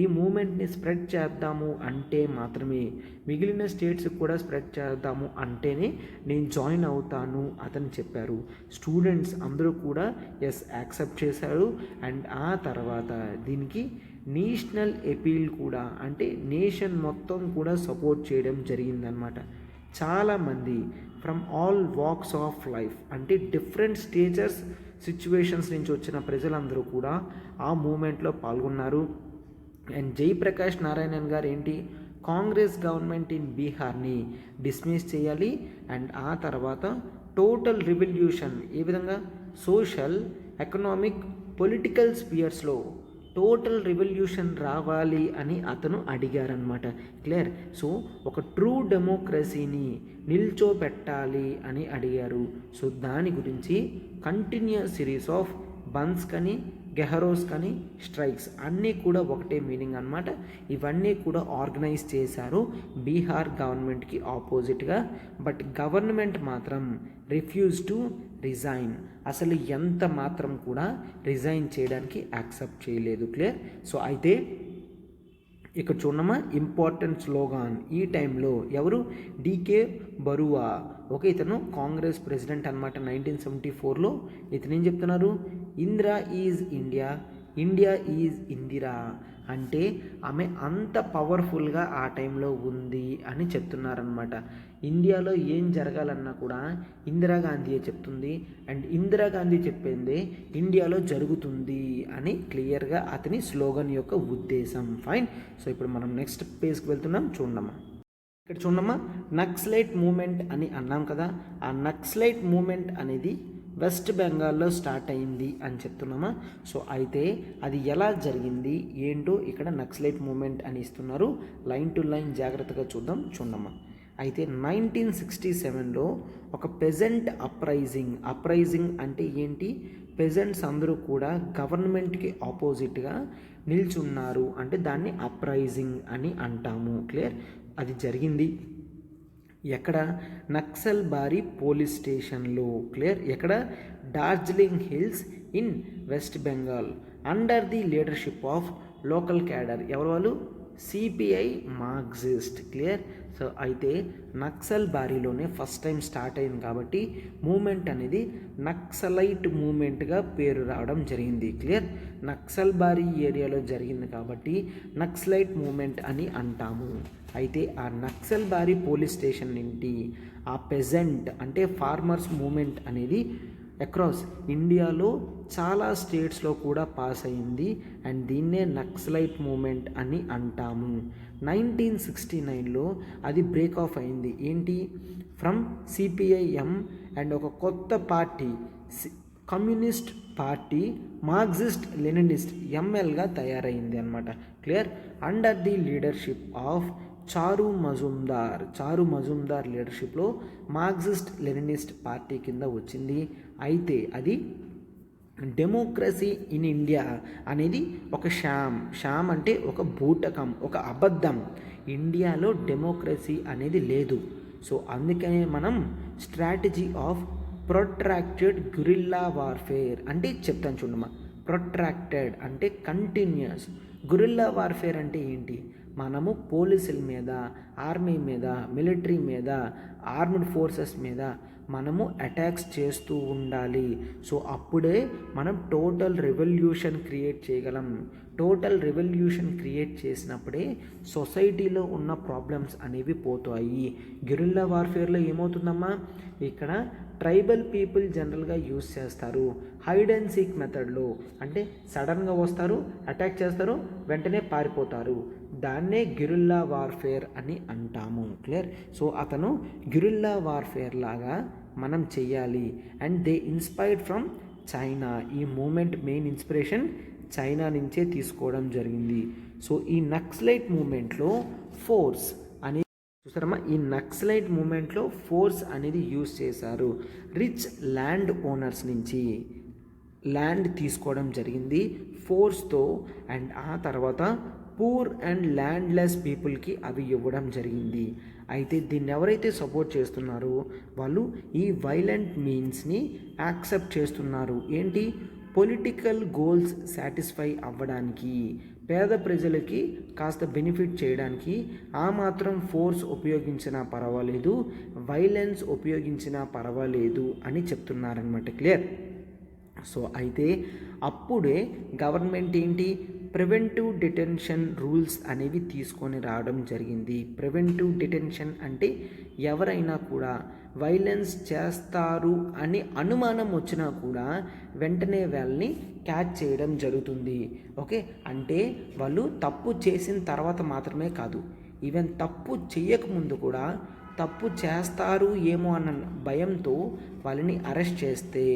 ఈ మూమెంట్ని స్ప్రెడ్ చేద్దాము అంటే మాత్రమే, మిగిలిన స్టేట్స్కి కూడా స్ప్రెడ్ చేద్దాము అంటేనే నేను జాయిన్ అవుతాను అతను చెప్పారు. స్టూడెంట్స్ అందరూ కూడా ఎస్ యాక్సెప్ట్ చేశారు. అండ్ ఆ తర్వాత దీనికి నేషనల్ అపీల్ కూడా, అంటే నేషన్ మొత్తం కూడా సపోర్ట్ చేయడం జరిగిందనమాట. చాలామంది from all walks of life, అంటే డిఫరెంట్ స్టేజెస్ సిచ్యువేషన్స్ నుంచి వచ్చిన ప్రజలందరూ కూడా ఆ మూమెంట్లో పాల్గొన్నారు. అండ్ జయప్రకాష్ నారాయణన్ గారు ఏంటి, కాంగ్రెస్ గవర్నమెంట్ ఇన్ బీహార్ని డిస్మిస్ చేయాలి, అండ్ ఆ తర్వాత టోటల్ రివల్యూషన్, ఏ విధంగా సోషల్, ఎకనామిక్, పొలిటికల్ స్పియర్స్లో టోటల్ రివల్యూషన్ రావాలి అని అతను అడిగారనమాట. క్లియర్. సో ఒక ట్రూ డెమోక్రసీని నిల్చోపెట్టాలి అని అడిగారు. సో దాని గురించి కంటిన్యూస్ సిరీస్ ఆఫ్ బంద్స్ కానీ గెహరోస్ కానీ స్ట్రైక్స్ అన్నీ కూడా ఒకటే మీనింగ్ అనమాట. ఇవన్నీ కూడా ఆర్గనైజ్ చేశారు బీహార్ గవర్నమెంట్కి ఆపోజిట్గా. బట్ గవర్నమెంట్ మాత్రం రిఫ్యూజ్ టు రిజైన్, అసలు ఎంత మాత్రం కూడా రిజైన్ చేయడానికి యాక్సెప్ట్ చేయలేదు. క్లియర్. సో అయితే ఇక్కడ చూడమ్మా, ఇంపార్టెంట్ స్లోగాన్ ఈ టైంలో ఎవరు, డీకే బరువా, ఓకే, ఇతను కాంగ్రెస్ ప్రెసిడెంట్ అనమాట. 1974లో ఇతను ఏం చెప్తున్నారు, Indira is India, India is Indira, అంటే ఆమె అంత పవర్ఫుల్గా ఆ టైంలో ఉంది అని చెప్తున్నారనమాట. ఇండియాలో ఏం జరగాలన్నా కూడా ఇందిరాగాంధీయే చెప్తుంది, అండ్ ఇందిరాగాంధీ చెప్పిందే ఇండియాలో జరుగుతుంది అని క్లియర్గా అతని స్లోగన్ యొక్క ఉద్దేశం. ఫైన్. సో ఇప్పుడు మనం నెక్స్ట్ పేజ్కి వెళ్తున్నాం. చూడమ్మా, ఇక్కడ చూడమ్మా, నక్సలైట్ మూమెంట్ అని అన్నాం కదా. ఆ నక్సలైట్ మూమెంట్ అనేది వెస్ట్ బెంగాల్లో స్టార్ట్ అయింది అని చెప్తున్నామా. సో అయితే అది ఎలా జరిగింది ఏంటో ఇక్కడ నక్సలైట్ మూమెంట్ అని ఇస్తున్నారు. లైన్ టు లైన్ జాగ్రత్తగా చూడమ్మా. అయితే 1967లో ఒక పెజెంట్ అప్రైజింగ్ అంటే ఏంటి, పెజెంట్స్ అందరూ కూడా గవర్నమెంట్కి ఆపోజిట్గా నిల్చున్నారు అంటే దాన్ని అప్రైజింగ్ అని అంటాము. క్లియర్. అది జరిగింది. ఎక్కడ? నక్సల్బారీ పోలీస్ స్టేషన్లో. క్లియర్? ఎక్కడ? Darjeeling hills in west Bengal under the leadership of local cadre. ఎవరు వాళ్ళు? CPI Marxist. క్లియర్? సో అయితే నక్సల్బారీలోనే ఫస్ట్ టైం స్టార్ట్ అయింది కాబట్టి మూమెంట్ అనేది నక్సలైట్ మూమెంట్గా పేరు రావడం జరిగింది. క్లియర్? నక్సల్బారీ ఏరియాలో జరిగింది కాబట్టి నక్సలైట్ మూమెంట్ అని అంటాము. అయితే ఆ నక్సల్బారీ పోలీస్ స్టేషన్ నుండి ఆ పెజెంట్ అంటే ఫార్మర్స్ మూమెంట్ అనేది అక్రాస్ ఇండియాలో చాలా స్టేట్స్లో కూడా పాస్ అయింది అండ్ దీన్నే నక్సలైట్ మూమెంట్ అని అంటాము. 1969లో అది బ్రేక్ ఆఫ్ అయింది. ఏంటి? ఫ్రమ్ సిపిఐఎం అండ్ ఒక కొత్త party communist party Marxist Leninist ఎంఎల్గా తయారైంది అనమాట. Clear? Under the leadership of Charu Majumdar లీడర్షిప్లో మార్క్సిస్ట్ లెనినిస్ట్ పార్టీ కింద వచ్చింది. అయితే అది డెమోక్రసీ ఇన్ ఇండియా అనేది ఒక షామ్ అంటే ఒక బూటకం, ఒక అబద్ధం. ఇండియాలో డెమోక్రసీ అనేది లేదు. సో అందుకనే మనం strategy of protracted gorilla warfare అంటే చెప్తాను చూడమ్మా. ప్రొట్రాక్టెడ్ అంటే కంటిన్యూస్, గురిల్లా వార్ఫేర్ అంటే ఏంటి? మనము పోలీసుల మీద, ఆర్మీ మీద, మిలిటరీ మీద, ఆర్మ్డ్ ఫోర్సెస్ మీద మనము అటాక్స్ చేస్తూ ఉండాలి. సో అప్పుడే మనం టోటల్ రెవల్యూషన్ క్రియేట్ చేయగలం. టోటల్ రెవల్యూషన్ క్రియేట్ చేసినప్పుడే సొసైటీలో ఉన్న ప్రాబ్లమ్స్ అనేవి పోతాయి. గెరిల్లా వార్ఫేర్లో ఏమవుతుందమ్మా? ఇక్కడ ట్రైబల్ పీపుల్ జనరల్గా యూస్ చేస్తారు హైడ్ అండ్ సీక్ మెథడ్లో. అంటే సడన్గా వస్తారు, అటాక్ చేస్తారు, వెంటనే పారిపోతారు. దాన్నే గెరిల్లా వార్ఫేర్ అని అంటాము. క్లియర్? సో అతను గెరిల్లా వార్ఫేర్ లాగా మనం చెయ్యాలి. And they inspired from China. ఈ మూమెంట్ మెయిన్ ఇన్స్పిరేషన్ చైనా నుంచే తీసుకోవడం జరిగింది. సో ఈ నక్సలైట్ మూమెంట్లో ఫోర్స్ అనేది చూసారమ్మా, ఈ నక్సలైట్ మూమెంట్లో ఫోర్స్ అనేది యూజ్ చేశారు. రిచ్ ల్యాండ్ ఓనర్స్ నుంచి ల్యాండ్ తీసుకోవడం జరిగింది ఫోర్స్తో. అండ్ ఆ తర్వాత పూర్ అండ్ ల్యాండ్లెస్ పీపుల్కి అవి ఇవ్వడం జరిగింది. అయితే దీన్ని ఎవరైతే సపోర్ట్ చేస్తున్నారో వాళ్ళు ఈ వైలెంట్ మీన్స్ని యాక్సెప్ట్ చేస్తున్నారు. ఏంటి? పొలిటికల్ గోల్స్ సాటిస్ఫై అవ్వడానికి, పేద ప్రజలకి కాస్త బెనిఫిట్ చేయడానికి ఆ మాత్రం ఫోర్స్ ఉపయోగించినా పర్వాలేదు, వైలెన్స్ ఉపయోగించినా పర్వాలేదు అని చెప్తున్నారనమాట. క్లియర్? సో అయితే అప్పుడే గవర్నమెంట్ ఏంటి? ప్రివెంటివ్ డిటెన్షన్ రూల్స్ అనేవి తీసుకొని రావడం జరిగింది. ప్రివెంటివ్ డిటెన్షన్ అంటే ఎవరైనా కూడా వైలెన్స్ చేస్తారు అని అనుమానం వచ్చినా కూడా వెంటనే వాళ్ళని క్యాచ్ చేయడం జరుగుతుంది. ఓకే? అంటే వాళ్ళు తప్పు చేసిన తర్వాత మాత్రమే కాదు, ఈవెన్ తప్పు చేయకముందు కూడా తప్పు చేస్తారు ఏమో అన్న భయంతో వాళ్ళని అరెస్ట్ చేస్తే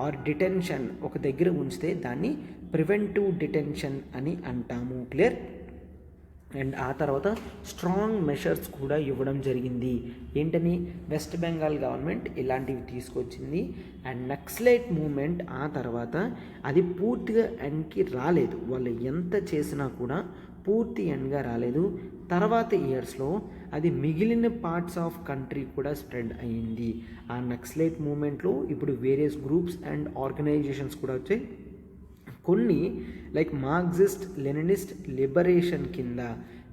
ఆర్ డిటెన్షన్ ఒక దగ్గర ఉంచితే దాన్ని ప్రివెంటివ్ డిటెన్షన్ అని అంటాము. క్లియర్? అండ్ ఆ తర్వాత స్ట్రాంగ్ మెషర్స్ కూడా ఇవ్వడం జరిగింది. ఏంటని? వెస్ట్ బెంగాల్ గవర్నమెంట్ ఇలాంటివి తీసుకొచ్చింది. అండ్ నక్సలైట్ మూమెంట్ ఆ తర్వాత అది పూర్తిగా ఎండ్కి రాలేదు. వాళ్ళు ఎంత చేసినా కూడా పూర్తి ఎండ్గా రాలేదు. తర్వాత ఇయర్స్లో అది మిగిలిన పార్ట్స్ ఆఫ్ కంట్రీ కూడా స్ప్రెడ్ అయ్యింది. ఆ నక్సలైట్ మూమెంట్లో ఇప్పుడు వేరియస్ గ్రూప్స్ అండ్ ఆర్గనైజేషన్స్ కూడా వచ్చాయి. కొన్ని లైక్ మార్క్సిస్ట్ లెనినిస్ట్ లిబరేషన్ కింద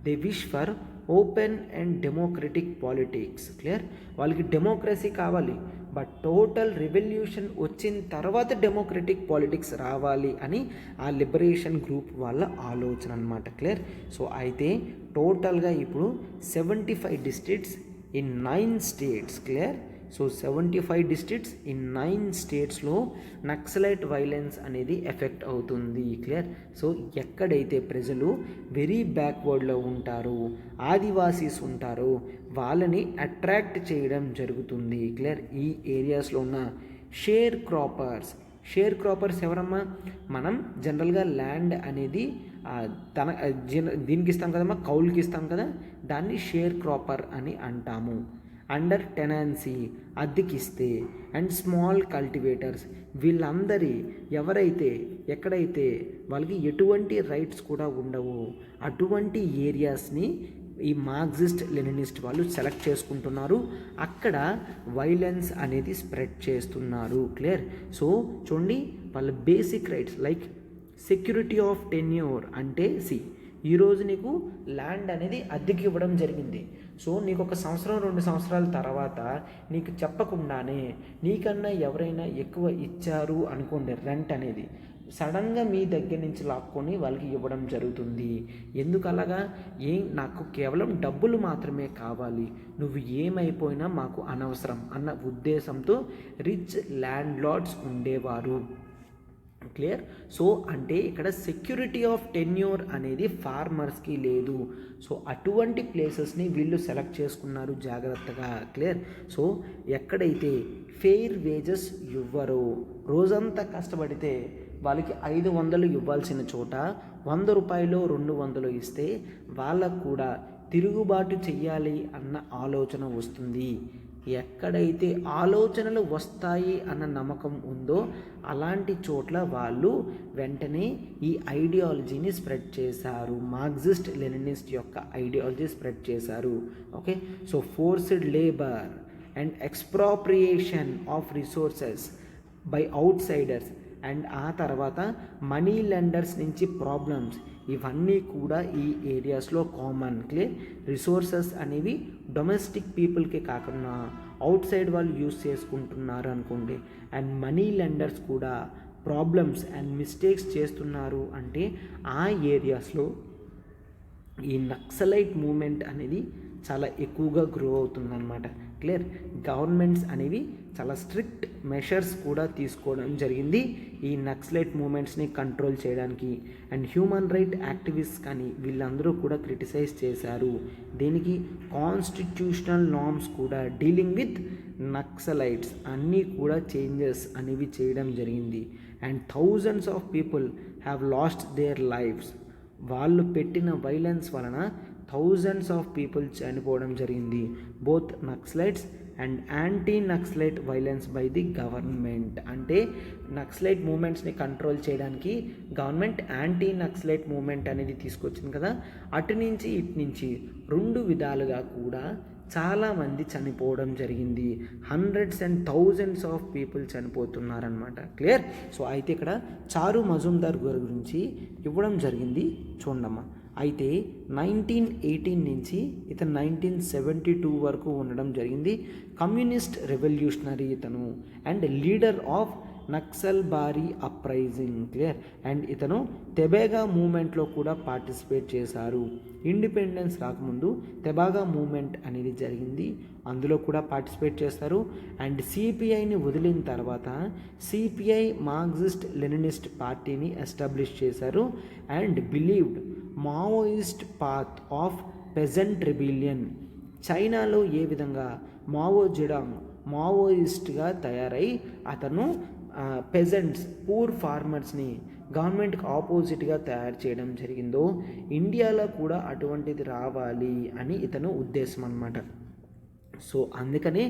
they wish for open and democratic politics. Clear? వాళ్ళకి డెమోక్రసీ కావాలి, బట్ టోటల్ రెవల్యూషన్ వచ్చిన తర్వాత డెమోక్రటిక్ పాలిటిక్స్ రావాలి అని ఆ లిబరేషన్ గ్రూప్ వాళ్ళ ఆలోచన అనమాట. క్లియర్? సో అయితే టోటల్గా ఇప్పుడు 75 districts in 9 states. Clear? So 75 districts in 9 స్టేట్స్లో నక్సలైట్ వైలెన్స్ అనేది ఎఫెక్ట్ అవుతుంది. క్లియర్? సో ఎక్కడైతే ప్రజలు వెరీ బ్యాక్వర్డ్లో ఉంటారో, ఆదివాసీస్ ఉంటారో వాళ్ళని అట్రాక్ట్ చేయడం జరుగుతుంది. క్లియర్? ఈ ఏరియాస్లో ఉన్న షేర్ క్రాపర్స్ ఎవరమ్మా? మనం జనరల్గా ల్యాండ్ అనేది దీనికి ఇస్తాం కదమ్మా, కౌలుకి ఇస్తాం కదా, దాన్ని షేర్ క్రాపర్ అని అంటాము. Under tenancy అద్దెకిస్తే and small cultivators వీళ్ళందరి ఎక్కడైతే వాళ్ళకి ఎటువంటి రైట్స్ కూడా ఉండవు అటువంటి ఏరియాస్ని ఈ మార్క్సిస్ట్ లెనినిస్ట్ వాళ్ళు సెలెక్ట్ చేసుకుంటున్నారు, అక్కడ వైలెన్స్ అనేది స్ప్రెడ్ చేస్తున్నారు. క్లియర్? సో చూడండి, వాళ్ళ basic rights like security of tenure అంటే ఈరోజు నీకు ల్యాండ్ అనేది అద్దెకి ఇవ్వడం జరిగింది. సో నీకు 1 సంవత్సరం 2 సంవత్సరాల తర్వాత నీకు చెప్పకుండానే నీకన్నా ఎవరైనా ఎక్కువ ఇచ్చారు అనుకోండి, రెంట్ అనేది సడన్గా మీ దగ్గర నుంచి లాక్కొని వాళ్ళకి ఇవ్వడం జరుగుతుంది. ఎందుకు అలాగా? నాకు కేవలం డబ్బులు మాత్రమే కావాలి, నువ్వు ఏమైపోయినా మాకు అనవసరం అన్న ఉద్దేశంతో రిచ్ ల్యాండ్ లార్డ్స్ ఉండేవారు. క్లియర్? సో అంటే ఇక్కడ సెక్యూరిటీ ఆఫ్ టెన్యూర్ అనేది ఫార్మర్స్కి లేదు. సో అటువంటి ప్లేసెస్ని వీళ్ళు సెలెక్ట్ చేసుకున్నారు జాగ్రత్తగా. క్లియర్? సో ఎక్కడైతే ఫెయిర్ వేజెస్ ఇవ్వరో, రోజంతా కష్టపడితే వాళ్ళకి 500 ఇవ్వాల్సిన చోట 100 రూపాయలు 200 ఇస్తే వాళ్ళకు కూడా తిరుగుబాటు చెయ్యాలి అన్న ఆలోచన వస్తుంది. ఎక్కడైతే ఆలోచనలు వస్తాయి అన్న నమ్మకం ఉందో అలాంటి చోట్ల వాళ్ళు వెంటనే ఈ ఐడియాలజీని స్ప్రెడ్ చేశారు. మార్క్సిస్ట్ లెనినిస్ట్ యొక్క ఐడియాలజీ స్ప్రెడ్ చేశారు. Okay, so forced labour and expropriation of resources by outsiders and ఆ తర్వాత మనీ లెండర్స్ నుంచి ప్రాబ్లమ్స్, ఇవన్నీ కూడా ఈ ఏరియాస్లో కామన్. క్లియర్? రిసోర్సెస్ అనేవి డొమెస్టిక్ పీపుల్కి కాకుండా అవుట్ సైడ్ వాళ్ళు యూస్ చేసుకుంటున్నారు అనుకోండి. అండ్ మనీ లెండర్స్ కూడా ప్రాబ్లమ్స్ అండ్ మిస్టేక్స్ చేస్తున్నారు అంటే ఆ ఏరియాస్లో ఈ నక్సలైట్ మూమెంట్ అనేది చాలా ఎక్కువగా గ్రో అవుతుందన్నమాట. క్లియర్? గవర్నమెంట్స్ అనేవి చాలా స్ట్రిక్ట్ మెషర్స్ కూడా తీసుకోవడం జరిగింది ఈ నక్సలైట్ మూమెంట్స్ని కంట్రోల్ చేయడానికి. అండ్ హ్యూమన్ రైట్ యాక్టివిస్ట్ కానీ వీళ్ళందరూ కూడా క్రిటిసైజ్ చేశారు. దీనికి కాన్స్టిట్యూషనల్ నార్మ్స్ కూడా డీలింగ్ విత్ నక్సలైట్స్ అన్నీ కూడా చేంజెస్ అనేవి చేయడం జరిగింది. And thousands of people have lost there lifes. వాళ్ళు పెట్టిన వైలెన్స్ వలన థౌజండ్స్ ఆఫ్ పీపుల్ చనిపోవడం జరిగింది. Both Naxalites and anti naxalite violence by the government. అంటే నక్సలైట్ మూమెంట్స్ని కంట్రోల్ చేయడానికి గవర్నమెంట్ యాంటీ నక్సలైట్ మూమెంట్ అనేది తీసుకొచ్చింది కదా, అటు నుంచి ఇటు నుంచి 2 విధాలుగా కూడా చాలామంది చనిపోవడం జరిగింది. Hundreds and thousands of people చనిపోతున్నారనమాట. క్లియర్? సో అయితే ఇక్కడ చారు మజుందార్ గారి గురించి ఇవ్వడం జరిగింది చూడమ్మా. అయితే 1918 నుంచి ఇతను 1972 వరకు ఉండడం జరిగింది. కమ్యూనిస్ట్ రెవల్యూషనరీ ఇతను and leader of Naxalbari uprising. Clear? And ఇతను తెబాగా మూమెంట్లో కూడా పార్టిసిపేట్ చేశారు. ఇండిపెండెన్స్ రాకముందు తెబాగా మూమెంట్ అనేది జరిగింది, అందులో కూడా పార్టిసిపేట్ చేస్తారు. అండ్ సిపిఐని వదిలిన తర్వాత సిపిఐ మార్క్సిస్ట్ లెనినిస్ట్ పార్టీని ఎస్టాబ్లిష్ చేశారు. And believed Maoist path of peasant rebellion. చైనాలో ఏ విధంగా మావో జెడాంగ్ మావోయిస్ట్గా తయారై అతను పెజెంట్స్ పూర్ ఫార్మర్స్ని గవర్నమెంట్కి ఆపోజిట్గా తయారు చేయడం జరిగిందో ఇండియాలో కూడా అటువంటిది రావాలి అని ఇతను ఉద్దేశం అన్నమాట. సో అందుకనే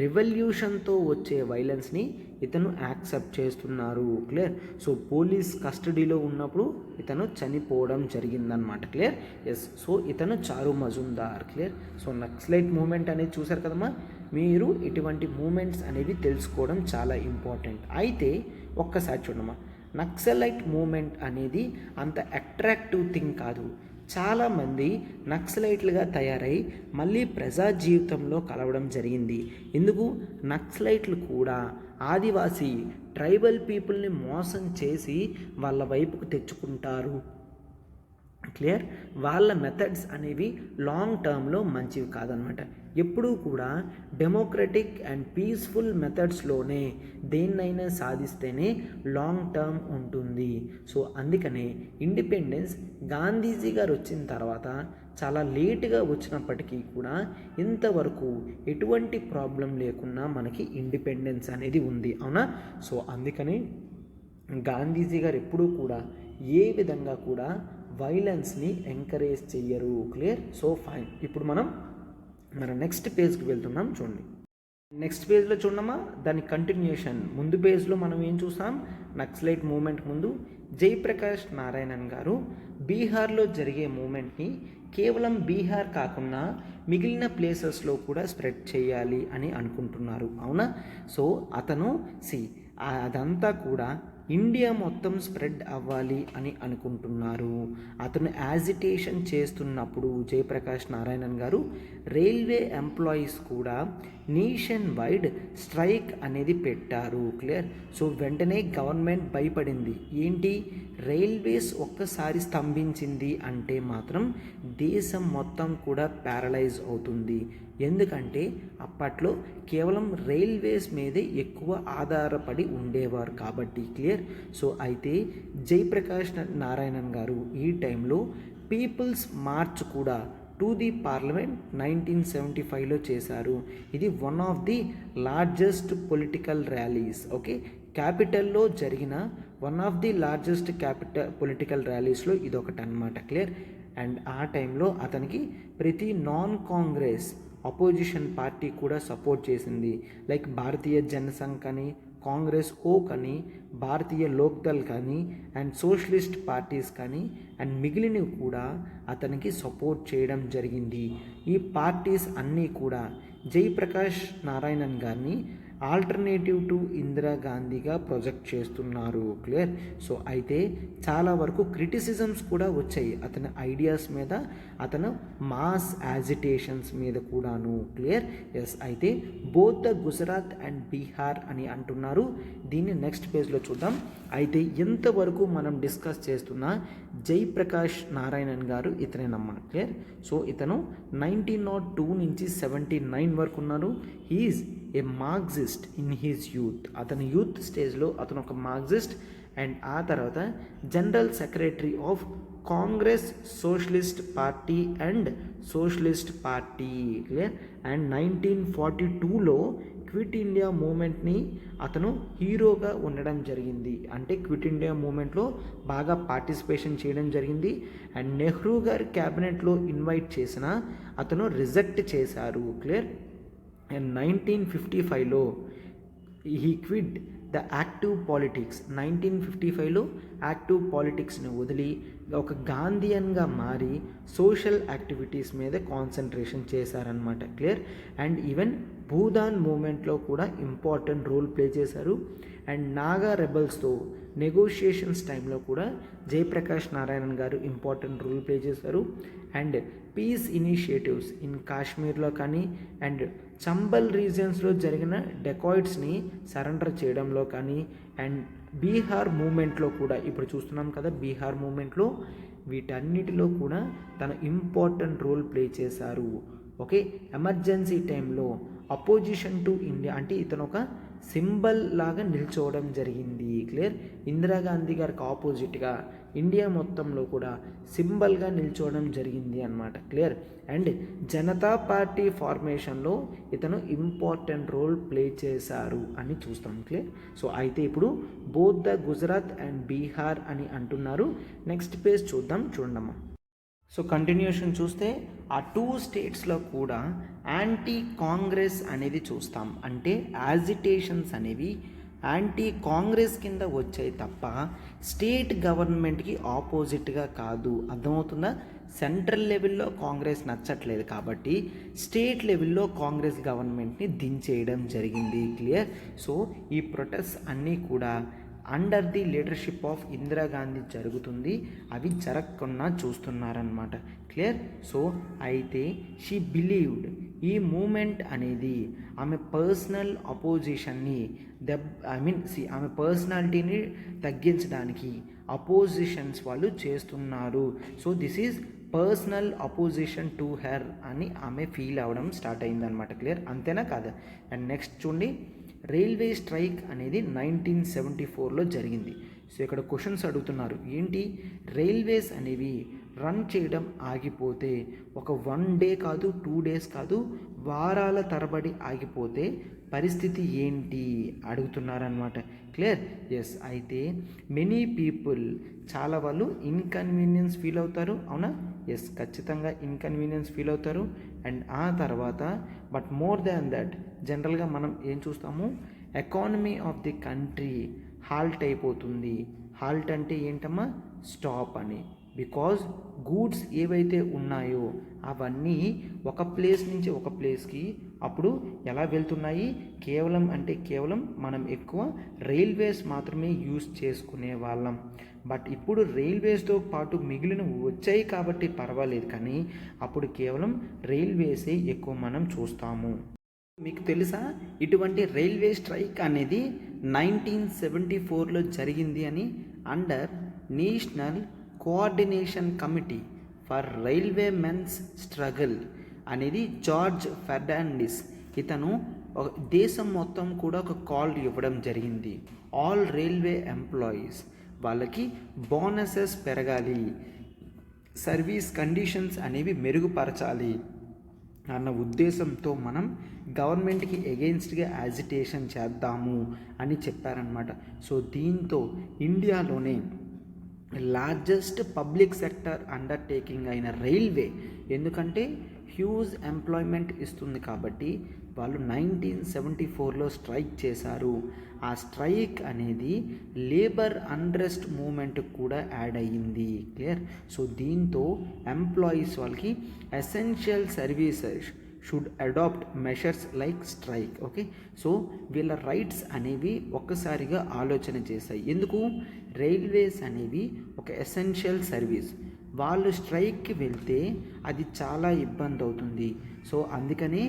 రెవల్యూషన్తో వచ్చే వైలెన్స్ని ఇతను యాక్సెప్ట్ చేస్తున్నారు. క్లియర్? సో పోలీస్ కస్టడీలో ఉన్నప్పుడు ఇతను చనిపోవడం జరిగిందనమాట. క్లియర్? ఎస్. సో ఇతను Charu Majumdar. Clear? So Naxalite moment అనేది చూసారు కదమ్మా, మీరు ఇటువంటి మూమెంట్స్ అనేవి తెలుసుకోవడం చాలా ఇంపార్టెంట్. అయితే ఒక్కసారి చూడమ్మా, నక్సలైట్ మూమెంట్ అనేది అంత అట్రాక్టివ్ థింగ్ కాదు. చాలామంది నక్సలైట్లుగా తయారై మళ్ళీ ప్రజా జీవితంలో కలవడం జరిగింది. ఎందుకు? నక్సలైట్లు కూడా ఆదివాసీ ట్రైబల్ పీపుల్ని మోసం చేసి వాళ్ళ వైపుకు తెచ్చుకుంటారు. క్లియర్? వాళ్ళ మెథడ్స్ అనేవి లాంగ్ టర్మ్లో మంచివి కాదనమాట. ఎప్పుడూ కూడా డెమోక్రటిక్ అండ్ పీస్ఫుల్ మెథడ్స్లోనే దేన్నైనా సాధిస్తేనే లాంగ్ టర్మ్ ఉంటుంది. సో అందుకనే ఇండిపెండెన్స్ గాంధీజీ గారు వచ్చిన తర్వాత చాలా లేటుగా వచ్చినప్పటికీ కూడా ఇంతవరకు ఎటువంటి ప్రాబ్లం లేకుండా మనకి ఇండిపెండెన్స్ అనేది ఉంది, అవునా? సో అందుకని గాంధీజీ గారు ఎప్పుడూ కూడా ఏ విధంగా కూడా వైలెన్స్ని ఎంకరేజ్ చెయ్యరు. క్లియర్? So fine. ఇప్పుడు మనం మన నెక్స్ట్ పేజ్కి వెళ్తున్నాం. చూడండి, నెక్స్ట్ పేజ్లో చూడమ్మా, దాని కంటిన్యూషన్. ముందు పేజ్లో మనం ఏం చూసాం? నక్సలైట్ మూమెంట్ ముందు జయప్రకాష్ నారాయణన్ గారు బీహార్లో జరిగే మూమెంట్ని కేవలం బీహార్ కాకుండా మిగిలిన ప్లేసెస్లో కూడా స్ప్రెడ్ చేయాలి అని అనుకుంటున్నారు, అవునా? సో అతను అదంతా కూడా ఇండియా మొత్తం స్ప్రెడ్ అవ్వాలి అని అనుకుంటున్నారు. అతను యాజిటేషన్ చేస్తున్నప్పుడు జయప్రకాష్ నారాయణన్ గారు రైల్వే ఎంప్లాయీస్ కూడా నేషన్ వైడ్ స్ట్రైక్ అనేది పెట్టారు. క్లియర్? సో వెంటనే గవర్నమెంట్ భయపడింది. ఏంటి, రైల్వేస్ ఒక్కసారి స్తంభించింది అంటే మాత్రం దేశం మొత్తం కూడా ప్యారలైజ్ అవుతుంది. ఎందుకంటే అప్పట్లో కేవలం రైల్వేస్ మీదే ఎక్కువ ఆధారపడి ఉండేవారు కాబట్టి. క్లియర్? సో అయితే జయప్రకాష్ నారాయణన్ గారు ఈ టైంలో పీపుల్స్ మార్చ్ కూడా టు ది పార్లమెంట్ 1975లో చేశారు. ఇది one of the largest political rallies. Okay, క్యాపిటల్లో జరిగిన one of the largest political ర్యాలీస్లో ఇదొకటి అన్నమాట. క్లియర్? అండ్ ఆ టైంలో అతనికి ప్రతి నాన్ కాంగ్రెస్ అపోజిషన్ పార్టీ కూడా సపోర్ట్ చేసింది. లైక్ భారతీయ జనసంఘ్ కానీ, కాంగ్రెస్ ఓ కానీ, భారతీయ లోక్దల్ కానీ, అండ్ సోషలిస్ట్ పార్టీస్ కానీ, అండ్ మిగిలినవి కూడా అతనికి సపోర్ట్ చేయడం జరిగింది. ఈ పార్టీస్ అన్నీ కూడా జయప్రకాష్ నారాయణన్ గారిని ఆల్టర్నేటివ్ టు ఇందిరాగాంధీగా ప్రొజెక్ట్ చేస్తున్నారు. క్లియర్? సో అయితే చాలా వరకు క్రిటిసిజమ్స్ కూడా వచ్చాయి అతని ఐడియాస్ మీద, అతను మాస్ యాజిటేషన్స్ మీద కూడాను. క్లియర్? ఎస్. అయితే both the Gujarat and Bihar అని అంటున్నారు. దీన్ని నెక్స్ట్ పేజ్లో చూద్దాం. అయితే ఎంతవరకు మనం డిస్కస్ చేస్తున్న జయప్రకాష్ నారాయణన్ గారు ఇతనేనమ్మా. క్లియర్? సో ఇతను 1902 నుంచి 79 వరకు ఉన్నారు. He is a Marxist in his youth. అతని యూత్ స్టేజ్లో అతను ఒక మార్క్సిస్ట్. అండ్ ఆ తర్వాత general secretary of Congress socialist party and socialist party. Clear? And 1942లో క్విట్ ఇండియా మూమెంట్ని అతను హీరోగా ఉండడం జరిగింది. అంటే క్విట్ ఇండియా మూమెంట్లో బాగా పార్టిసిపేషన్ చేయడం జరిగింది. అండ్ నెహ్రూ గారి క్యాబినెట్లో ఇన్వైట్ చేసిన అతను రిజెక్ట్ చేశారు. క్లియర్? అండ్ 1955లో he quit the active politics. 1955లో యాక్టివ్ పాలిటిక్స్ని వదిలి ఒక గాంధీయన్గా మారి సోషల్ యాక్టివిటీస్ మీద కాన్సన్ట్రేషన్ చేశారనమాట. క్లియర్? అండ్ ఈవెన్ భూదాన్ మూమెంట్లో కూడా ఇంపార్టెంట్ రోల్ ప్లే చేశారు. అండ్ నాగా రెబల్స్తో నెగోషియేషన్స్ టైంలో కూడా జయప్రకాష్ నారాయణన్ గారు ఇంపార్టెంట్ రోల్ ప్లే చేశారు. అండ్ పీస్ ఇనిషియేటివ్స్ ఇన్ కాశ్మీర్లో కానీ, అండ్ చంబల్ రీజియన్స్లో జరిగిన డెకాయిడ్స్ని సరెండర్ చేయడంలో కానీ, అండ్ బీహార్ మూమెంట్లో కూడా ఇప్పుడు చూస్తున్నాం కదా, బీహార్ మూమెంట్లో వీటన్నిటిలో కూడా తను ఇంపార్టెంట్ రోల్ ప్లే చేశారు. ఓకే, ఎమర్జెన్సీ టైంలో అపోజిషన్ టు ఇండియా అంటే ఇతను ఒక సింబల్ లాగా నిల్చోవడం జరిగింది. క్లియర్? ఇందిరాగాంధీ గారికి ఆపోజిట్గా ఇండియా మొత్తంలో కూడా సింబల్గా నిల్చోవడం జరిగింది అన్నమాట. క్లియర్? అండ్ జనతా పార్టీ ఫార్మేషన్లో ఇతను ఇంపార్టెంట్ రోల్ ప్లే చేశారు అని చూస్తాం. క్లియర్? సో అయితే ఇప్పుడు both the Gujarat and Bihar అని అంటున్నారు. నెక్స్ట్ పేజ్ చూద్దాం, చూడమ్మా. సో కంటిన్యూషన్ చూస్తే ఆ 2 స్టేట్స్లో కూడా యాంటీ కాంగ్రెస్ అనేది చూస్తాం. అంటే యాజిటేషన్స్ అనేవి యాంటీ కాంగ్రెస్ కింద వచ్చాయి తప్ప స్టేట్ గవర్నమెంట్కి ఆపోజిట్గా కాదు. అర్థమవుతుందా? సెంట్రల్ లెవెల్లో కాంగ్రెస్ నచ్చట్లేదు కాబట్టి స్టేట్ లెవెల్లో కాంగ్రెస్ గవర్నమెంట్ని దించేయడం జరిగింది. క్లియర్? సో ఈ ప్రొటెస్ట్ అన్నీ కూడా under the leadership of Indira Gandhi జరుగుతుంది. అవి జరగకుండా చూస్తున్నారనమాట. క్లియర్? సో అయితే షీ బిలీవ్డ్ ఈ మూమెంట్ అనేది ఆమె పర్సనల్ అపోజిషన్ని ఆమె పర్సనాలిటీని తగ్గించడానికి అపోజిషన్స్ వాళ్ళు చేస్తున్నారు. So this is personal opposition to her అని ఆమె ఫీల్ అవ్వడం స్టార్ట్ అయిందనమాట. క్లియర్? అంతేనా కాదా? అండ్ నెక్స్ట్ చూడండి, రైల్వే స్ట్రైక్ అనేది 1974లో జరిగింది. సో ఇక్కడ క్వశ్చన్స్ అడుగుతున్నారు. ఏంటి, రైల్వేస్ అనేవి రన్ చేయడం ఆగిపోతే ఒక 1 డే కాదు, 2 డేస్ కాదు, వారాల తరబడి ఆగిపోతే పరిస్థితి ఏంటి అడుగుతున్నారనమాట. క్లియర్? ఎస్. అయితే మెనీ పీపుల్ చాలా వాళ్ళు ఇన్కన్వీనియన్స్ ఫీల్ అవుతారు. అవునా? ఎస్, ఖచ్చితంగా ఇన్కన్వీనియన్స్ ఫీల్ అవుతారు. అండ్ ఆ తర్వాత బట్ మోర్ దాన్ దట్ జనరల్గా మనం ఏం చూస్తాము, economy of the country halt అయిపోతుంది. హాల్ట్ అంటే ఏంటమ్మా? స్టాప్ అని. బికాజ్ గూడ్స్ ఏవైతే ఉన్నాయో అవన్నీ ఒక ప్లేస్ నుంచి ఒక ప్లేస్కి అప్పుడు ఎలా వెళ్తున్నాయి, కేవలం మనం ఎక్కువ రైల్వేస్ మాత్రమే యూస్ చేసుకునే వాళ్ళం. బట్ ఇప్పుడు రైల్వేస్తో పాటు మిగిలిన వచ్చాయి కాబట్టి పర్వాలేదు, కానీ అప్పుడు కేవలం రైల్వేసే ఎక్కువ మనం చూస్తాము. మీకు తెలుసా ఇటువంటి రైల్వే స్ట్రైక్ అనేది 1974లో జరిగింది అని under national coordination committee for railway men's struggle అనేది జార్జ్ ఫెర్నాండిస్ ఇతను దేశం మొత్తం కూడా ఒక కాల్ ఇవ్వడం జరిగింది. ఆల్ రైల్వే ఎంప్లాయీస్ వాళ్ళకి బోనసెస్ పెరగాలి, సర్వీస్ కండిషన్స్ అనేవి మెరుగుపరచాలి అన్న ఉద్దేశంతో మనం గవర్నమెంట్కి ఎగెయిన్స్ట్గా యాజిటేషన్ చేద్దాము అని చెప్పారనమాట. సో దీంతో ఇండియాలోనే లార్జెస్ట్ పబ్లిక్ సెక్టర్ అండర్టేకింగ్ అయిన రైల్వే, ఎందుకంటే హ్యూజ్ ఎంప్లాయ్మెంట్ ఇస్తుంది కాబట్టి వాళ్ళు 1974లో స్ట్రైక్ చేశారు. ఆ స్ట్రైక్ అనేది లేబర్ అన్రెస్ట్ మూమెంట్ కూడా యాడ్ అయ్యింది. క్లియర్? సో దీంతో ఎంప్లాయీస్ వాళ్ళకి essential services should adopt measures like strike. Okay, so వీళ్ళ రైట్స్ అనేవి ఒక్కసారిగా ఆలోచన చేశాయి. ఎందుకు? రైల్వేస్ అనేవి ఒక ఎసెన్షియల్ సర్వీస్, వాళ్ళు స్ట్రైక్కి వెళ్తే అది చాలా ఇబ్బంది అవుతుంది. సో అందుకనే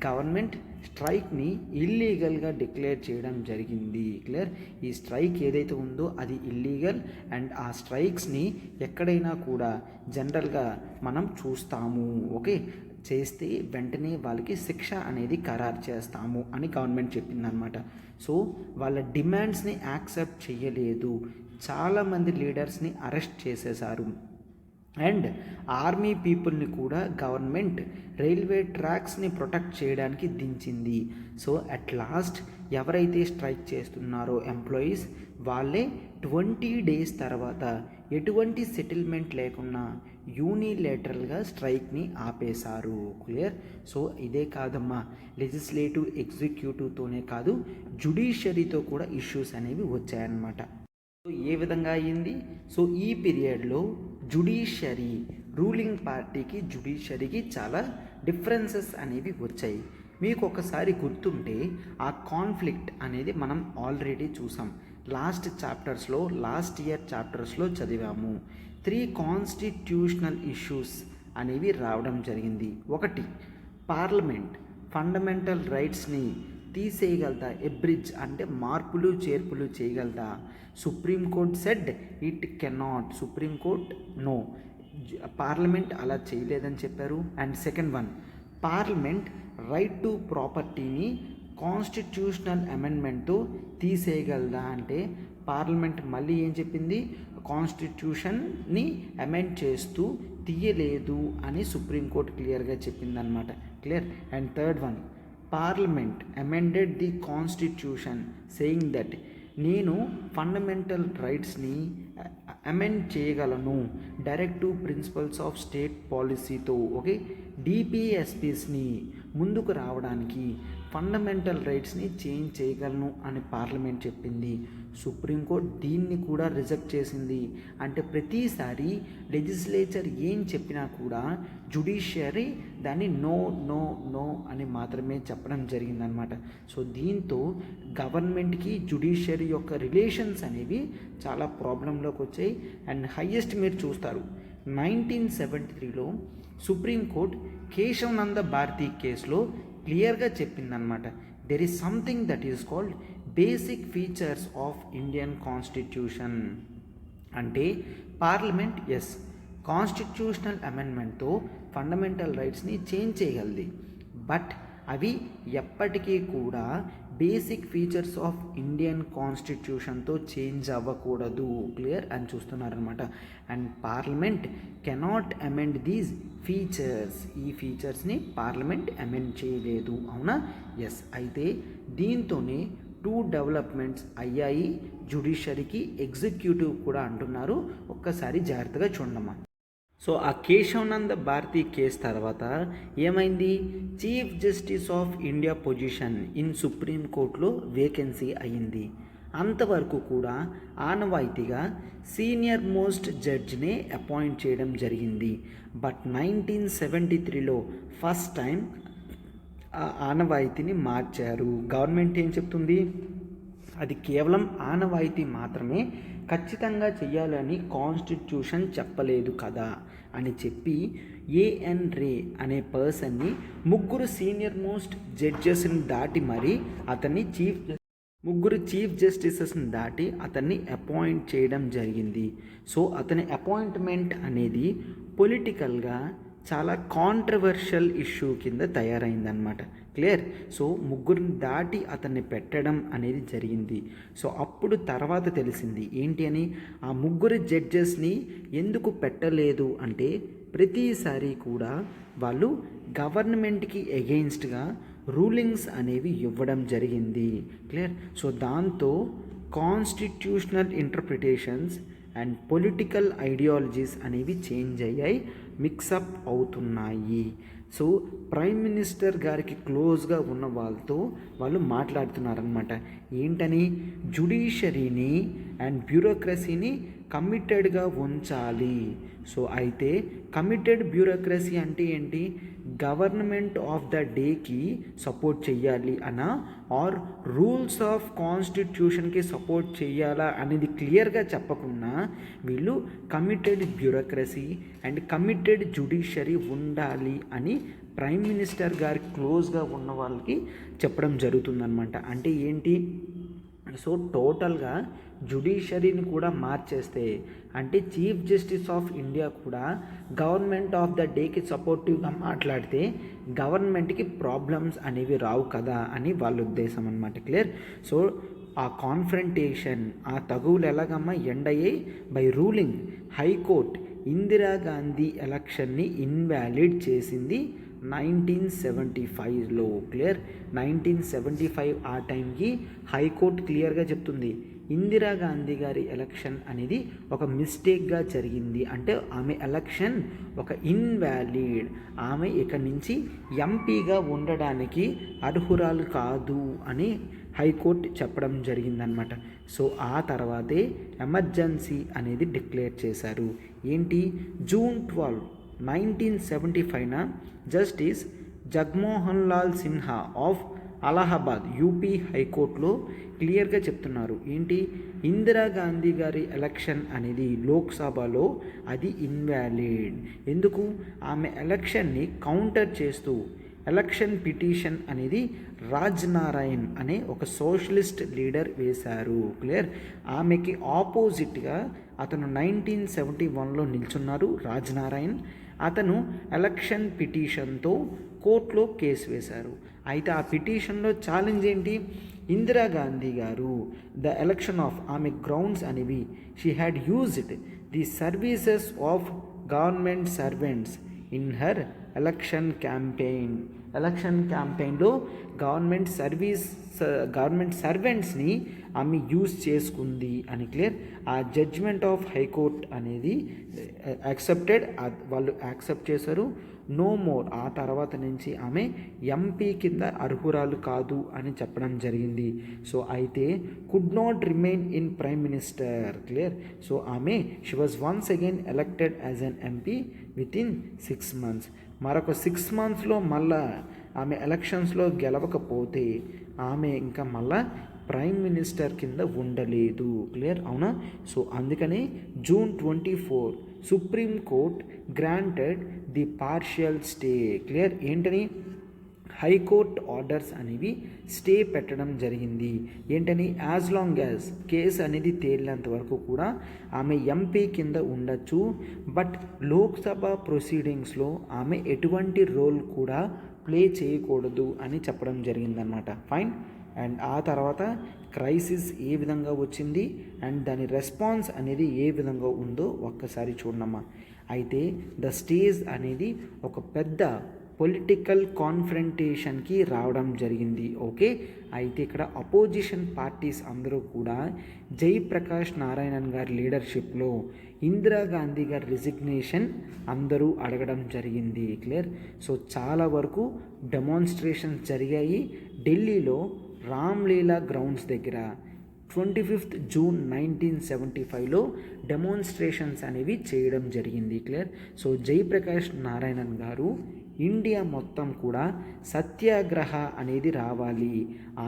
గవర్నమెంట్ స్ట్రైక్ని ఇల్లీగల్గా డిక్లేర్ చేయడం జరిగింది. క్లియర్? ఈ స్ట్రైక్ ఏదైతే ఉందో అది ఇల్లీగల్, అండ్ ఆ స్ట్రైక్స్ని ఎక్కడైనా కూడా జనరల్గా మనం చూస్తాము. ఓకే, చేస్తే వెంటనే వాళ్ళకి శిక్ష అనేది ఖరారు చేస్తాము అని గవర్నమెంట్ చెప్పిందనమాట. సో వాళ్ళ డిమాండ్స్ని యాక్సెప్ట్ చేయలేదు, చాలామంది లీడర్స్ని అరెస్ట్ చేసేశారు, అండ్ ఆర్మీ పీపుల్ని కూడా గవర్నమెంట్ రైల్వే ట్రాక్స్ని ప్రొటెక్ట్ చేయడానికి దించింది. సో అట్ లాస్ట్ ఎవరైతే స్ట్రైక్ చేస్తున్నారో ఎంప్లాయీస్ వాళ్ళే 20 days తర్వాత ఎటువంటి సెటిల్మెంట్ లేకుండా యూనిలేటరల్గా స్ట్రైక్ని ఆపేశారు. క్లియర్? సో ఇదే కాదమ్మా, లెజిస్లేటివ్ ఎగ్జిక్యూటివ్తోనే కాదు జ్యుడిషియరీతో కూడా ఇష్యూస్ అనేవి వచ్చాయన్నమాట. సో ఏ విధంగా అయ్యింది? సో ఈ పీరియడ్లో జ్యుడిషియరీ, రూలింగ్ పార్టీకి జ్యుడిషియరీకి చాలా డిఫరెన్సెస్ అనేవి వచ్చాయి. మీకు ఒకసారి గుర్తుంటే ఆ కాన్ఫ్లిక్ట్ అనేది మనం ఆల్రెడీ చూసాం. లాస్ట్ ఇయర్ చాప్టర్స్లో చదివాము. 3 కాన్స్టిట్యూషనల్ ఇష్యూస్ అనేవి రావడం జరిగింది. ఒకటి, పార్లమెంట్ ఫండమెంటల్ రైట్స్ని తీసేయగలదా, ఎబ్రిడ్జ్ అంటే మార్పులు చేర్పులు చేయగలదా? Supreme court said it cannot, supreme court no, parliament అలా చేయలేదని చెప్పారు. And second one, parliament right to ప్రాపర్టీని కాన్స్టిట్యూషనల్ అమెండ్మెంట్తో తీసేయగలదా అంటే పార్లమెంట్ మళ్ళీ ఏం చెప్పింది? కాన్స్టిట్యూషన్ని అమెండ్ చేస్తూ తీయలేదు అని సుప్రీంకోర్టు క్లియర్గా చెప్పిందనమాట. Clear? And third one, parliament amended the constitution saying that నేను ఫండమెంటల్ రైట్స్ని అమెండ్ చేయగలను డైరెక్టివ్ ప్రిన్సిపల్స్ ఆఫ్ స్టేట్ పాలసీతో. ఓకే, డిపిఎస్పీస్ని ముందుకు రావడానికి ఫండమెంటల్ రైట్స్ని చేంజ్ చేయగలను అని పార్లమెంట్ చెప్పింది. సుప్రీంకోర్టు దీన్ని కూడా రిజెక్ట్ చేసింది. అంటే ప్రతిసారి లెజిస్లేచర్ ఏం చెప్పినా కూడా జ్యుడిషియరీ దాన్ని నో నో నో అని మాత్రమే చెప్పడం జరిగిందనమాట. సో దీంతో గవర్నమెంట్కి జ్యుడిషియరీ యొక్క రిలేషన్స్ అనేవి చాలా ప్రాబ్లంలోకి వచ్చాయి. అండ్ హయ్యెస్ట్ మీరు చూస్తారు 1973లో సుప్రీంకోర్టు కేశవనంద భారతి కేసులో క్లియర్గా చెప్పిందనమాట. There is something that is called basic features of Indian constitution. అంటే పార్లమెంట్ ఎస్ కాన్స్టిట్యూషనల్ అమెండ్మెంట్తో ఫండమెంటల్ రైట్స్ని చేంజ్ చేయగలది, బట్ అవి ఎప్పటికీ కూడా బేసిక్ ఫీచర్స్ ఆఫ్ ఇండియన్ కాన్స్టిట్యూషన్తో చేంజ్ అవ్వకూడదు. క్లియర్ అని చూస్తున్నారనమాట. And parliament cannot amend these features, ఈ ఫీచర్స్ని పార్లమెంట్ అమెండ్ చేయలేదు. అవునా? ఎస్. అయితే దీంతోనే 2 డెవలప్మెంట్స్ అయ్యాయి జ్యుడిషియరీకి, ఎగ్జిక్యూటివ్ కూడా అంటున్నారు. ఒక్కసారి జాగ్రత్తగా చూడమ్మా. సో ఆ కేశవనంద భారతి కేసు తర్వాత ఏమైంది? Chief justice of India position in supreme కోర్టులో వేకెన్సీ అయ్యింది. అంతవరకు కూడా ఆనవాయితీగా సీనియర్ మోస్ట్ జడ్జ్నే అపాయింట్ చేయడం జరిగింది. బట్ 1973లో ఫస్ట్ టైం ఆ ఆనవాయితీని మార్చారు. గవర్నమెంట్ ఏం చెప్తుంది, అది కేవలం ఆనవాయితీ మాత్రమే, ఖచ్చితంగా చెయ్యాలని కాన్స్టిట్యూషన్ చెప్పలేదు కదా అని చెప్పి ఏఎన్ రే అనే పర్సన్ని ముగ్గురు సీనియర్ మోస్ట్ జడ్జెస్ని దాటి మరి అతన్ని ముగ్గురు చీఫ్ జస్టిసెస్ని దాటి అతన్ని అపాయింట్ చేయడం జరిగింది. సో అతని అపాయింట్మెంట్ అనేది పొలిటికల్గా చాలా కాంట్రవర్షియల్ ఇష్యూ కింద తయారైందనమాట. క్లియర్? సో ముగ్గురిని దాటి అతన్ని పెట్టడం అనేది జరిగింది. సో అప్పుడు తర్వాత తెలిసింది ఏంటి అని, ఆ ముగ్గురు జడ్జెస్ని ఎందుకు పెట్టలేదు అంటే ప్రతిసారి కూడా వాళ్ళు గవర్నమెంట్కి ఎగెయిన్స్ట్గా రూలింగ్స్ అనేవి ఇవ్వడం జరిగింది. క్లియర్? సో దాంతో constitutional interpretations and political ideologies అనేవి చేంజ్ అయ్యాయి, మిక్సప్ అవుతున్నాయి. సో ప్రైమ్ మినిస్టర్ గారికి క్లోజ్గా ఉన్న వాళ్ళతో వాళ్ళు మాట్లాడుతున్నారనమాట. ఏంటని, జ్యుడిషియరీని అండ్ బ్యూరోక్రసీని కమిటెడ్గా ఉంచాలి. సో అయితే కమిటెడ్ బ్యూరోక్రసీ అంటే ఏంటి, గవర్నమెంట్ ఆఫ్ ద డేకి సపోర్ట్ చెయ్యాలి అనా ఆర్ రూల్స్ ఆఫ్ కాన్స్టిట్యూషన్కి సపోర్ట్ చెయ్యాలా అనేది క్లియర్గా చెప్పకుండా వీళ్ళు committed bureaucracy and committed judiciary ఉండాలి అని ప్రైమ్ మినిస్టర్ గారి క్లోజ్గా ఉన్న వాళ్ళకి చెప్పడం జరుగుతుందన్నమాట. అంటే ఏంటి, సో టోటల్గా జ్యుడిషియరీని కూడా మార్చేస్తే అంటే చీఫ్ జస్టిస్ ఆఫ్ ఇండియా కూడా గవర్నమెంట్ ఆఫ్ ద డేకి సపోర్టివ్గా మాట్లాడితే గవర్నమెంట్కి ప్రాబ్లమ్స్ అనేవి రావు కదా అని వాళ్ళ ఉద్దేశం అన్నమాట. క్లియర్? సో ఆ కాన్ఫ్రంటేషన్, ఆ తగువులు ఎలాగమ్మా ఎండ్ అయ్యాయి బై రూలింగ్. హైకోర్టు ఇందిరాగాంధీ ఎలక్షన్ని ఇన్వాలిడ్ చేసింది 1975లో. క్లియర్? 1975 ఆ టైంకి హైకోర్టు క్లియర్గా చెప్తుంది ఇందిరాగాంధీ గారి ఎలక్షన్ అనేది ఒక మిస్టేక్గా జరిగింది, అంటే ఆమె ఎలక్షన్ ఒక ఇన్వాలిడ్, ఆమె ఇక్కడి నుంచి ఎంపీగా ఉండడానికి అర్హురాలు కాదు అని హైకోర్టు చెప్పడం జరిగిందనమాట. సో ఆ తర్వాతే ఎమర్జెన్సీ అనేది డిక్లేర్ చేశారు. ఏంటి, జూన్ 12, 1975న justice Jagmohan Lal Sinha of Allahabad UP హైకోర్టులో క్లియర్గా చెప్తున్నారు ఏంటి, ఇందిరాగాంధీ గారి ఎలక్షన్ అనేది లోక్సభలో అది ఇన్వాలిడ్. ఎందుకు, ఆమె ఎలక్షన్ని కౌంటర్ చేస్తూ ఎలక్షన్ పిటిషన్ అనేది రాజ్నారాయణ్ అనే ఒక సోషలిస్ట్ లీడర్ వేశారు. క్లియర్? ఆమెకి ఆపోజిట్గా అతను 1971లో నిల్చున్నారు రాజ్నారాయణ్. అతను ఎలక్షన్ పిటిషన్తో కోర్టులో కేసు వేశారు. అయితే ఆ పిటిషన్లో ఛాలెంజ్ ఏంటి, ఇందిరాగాంధీ గారు ద ఎలక్షన్ ఆఫ్ ఆమె గ్రౌండ్స్ అనేవి she had used the services of government servants in her election క్యాంపెయిన్లో గవర్నమెంట్ సర్వెంట్స్ని ఆమె యూజ్ చేసుకుంది అని. క్లియర్? ఆ జడ్జ్మెంట్ ఆఫ్ హైకోర్ట్ అనేది వాళ్ళు యాక్సెప్ట్ చేశారు. నో మోర్, ఆ తర్వాత నుంచి ఆమె ఎంపీ కింద అర్హురాలు కాదు అని చెప్పడం జరిగింది. సో అయితే could not remain in prime minister. Clear? So ఆమె she was once again elected as an MP within 6 months. మరొక 6 monthsలో మళ్ళా ఆమె ఎలక్షన్స్లో గెలవకపోతే ఆమె ఇంకా మళ్ళా ప్రైమ్ మినిస్టర్ కింద ఉండలేదు. క్లియర్? అవునా? సో అందుకని June 24 supreme court granted the partial stay. Clear? ఏంటని, హైకోర్ట్ ఆర్డర్స్ అనేవి స్టే పెట్టడం జరిగింది. ఏంటని, యాజ్ లాంగ్ యాజ్ కేసు అనేది తేలినంత వరకు కూడా ఆమె ఎంపీ కింద ఉండొచ్చు, బట్ లోక్సభ ప్రొసీడింగ్స్లో ఆమె ఎటువంటి రోల్ కూడా ప్లే చేయకూడదు అని చెప్పడం జరిగిందనమాట. ఫైన్. అండ్ ఆ తర్వాత క్రైసిస్ ఏ విధంగా వచ్చింది అండ్ దాని రెస్పాన్స్ అనేది ఏ విధంగా ఉందో ఒక్కసారి చూడమ్మా. అయితే ద స్టేజ్ అనేది ఒక పెద్ద పొలిటికల్ కాన్ఫ్రంటేషన్కి రావడం జరిగింది. ఓకే, అయితే ఇక్కడ అపోజిషన్ పార్టీస్ అందరూ కూడా జయప్రకాష్ నారాయణన్ గారి లీడర్షిప్లో ఇందిరాగాంధీ గారి రిజిగ్నేషన్ అందరూ అడగడం జరిగింది. క్లియర్? సో చాలా వరకు డెమాన్స్ట్రేషన్స్ జరిగాయి ఢిల్లీలో రామ్లీలా గ్రౌండ్స్ దగ్గర. June 1975లో డెమాన్స్ట్రేషన్స్ అనేవి చేయడం జరిగింది. క్లియర్. సో జయప్రకాష్ నారాయణన్ గారు ఇండియా మొత్తం కూడా సత్యాగ్రహ అనేది రావాలి,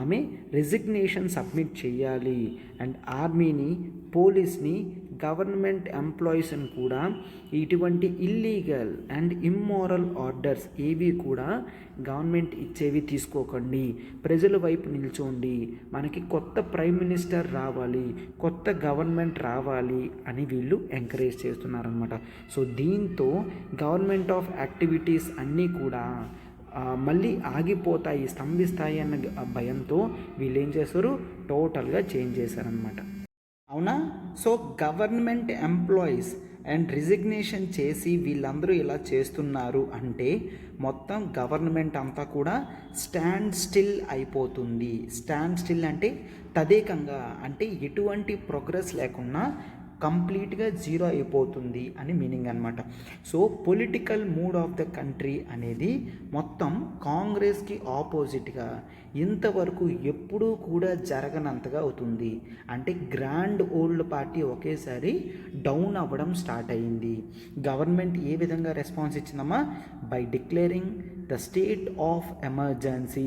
ఆమె రెసిగ్నేషన్ సబ్మిట్ చేయాలి అండ్ ఆర్మీని, పోలీస్ని, గవర్నమెంట్ ఎంప్లాయీస్ని కూడా ఇటువంటి ఇల్లీగల్ అండ్ ఇమ్మోరల్ ఆర్డర్స్ ఏవి కూడా గవర్నమెంట్ ఇచ్చేవి తీసుకోకండి, ప్రజల వైపు నిల్చోండి, మనకి కొత్త ప్రైమ్ మినిస్టర్ రావాలి, కొత్త గవర్నమెంట్ రావాలి అని వీళ్ళు ఎంకరేజ్ చేస్తున్నారనమాట. సో దీంతో గవర్నమెంట్ ఆఫ్ యాక్టివిటీస్ అన్నీ కూడా మళ్ళీ ఆగిపోతాయి, స్తంభిస్తాయి అన్న భయంతో వీళ్ళు ఏం చేస్తారు, టోటల్గా చేంజ్ చేశారనమాట. అవునా? So government employees and resignation చేసి వీళ్ళందరూ ఇలా చేస్తున్నారు అంటే మొత్తం గవర్నమెంట్ అంతా కూడా స్టాండ్ స్టిల్ అయిపోతుంది. స్టాండ్ స్టిల్ అంటే తదేకంగా, అంటే ఎటువంటి ప్రోగ్రెస్ లేకుండా కంప్లీట్గా జీరో అయిపోతుంది అని మీనింగ్ అనమాట. So political mood of the country అనేది మొత్తం కాంగ్రెస్కి ఆపోజిట్గా ఇంతవరకు ఎప్పుడూ కూడా జరగనంతగా అవుతుంది. అంటే గ్రాండ్ ఓల్డ్ పార్టీ ఒకేసారి డౌన్ అవ్వడం స్టార్ట్ అయ్యింది. గవర్నమెంట్ ఏ విధంగా రెస్పాన్స్ ఇచ్చిందమ్మా, by declaring the state of emergency,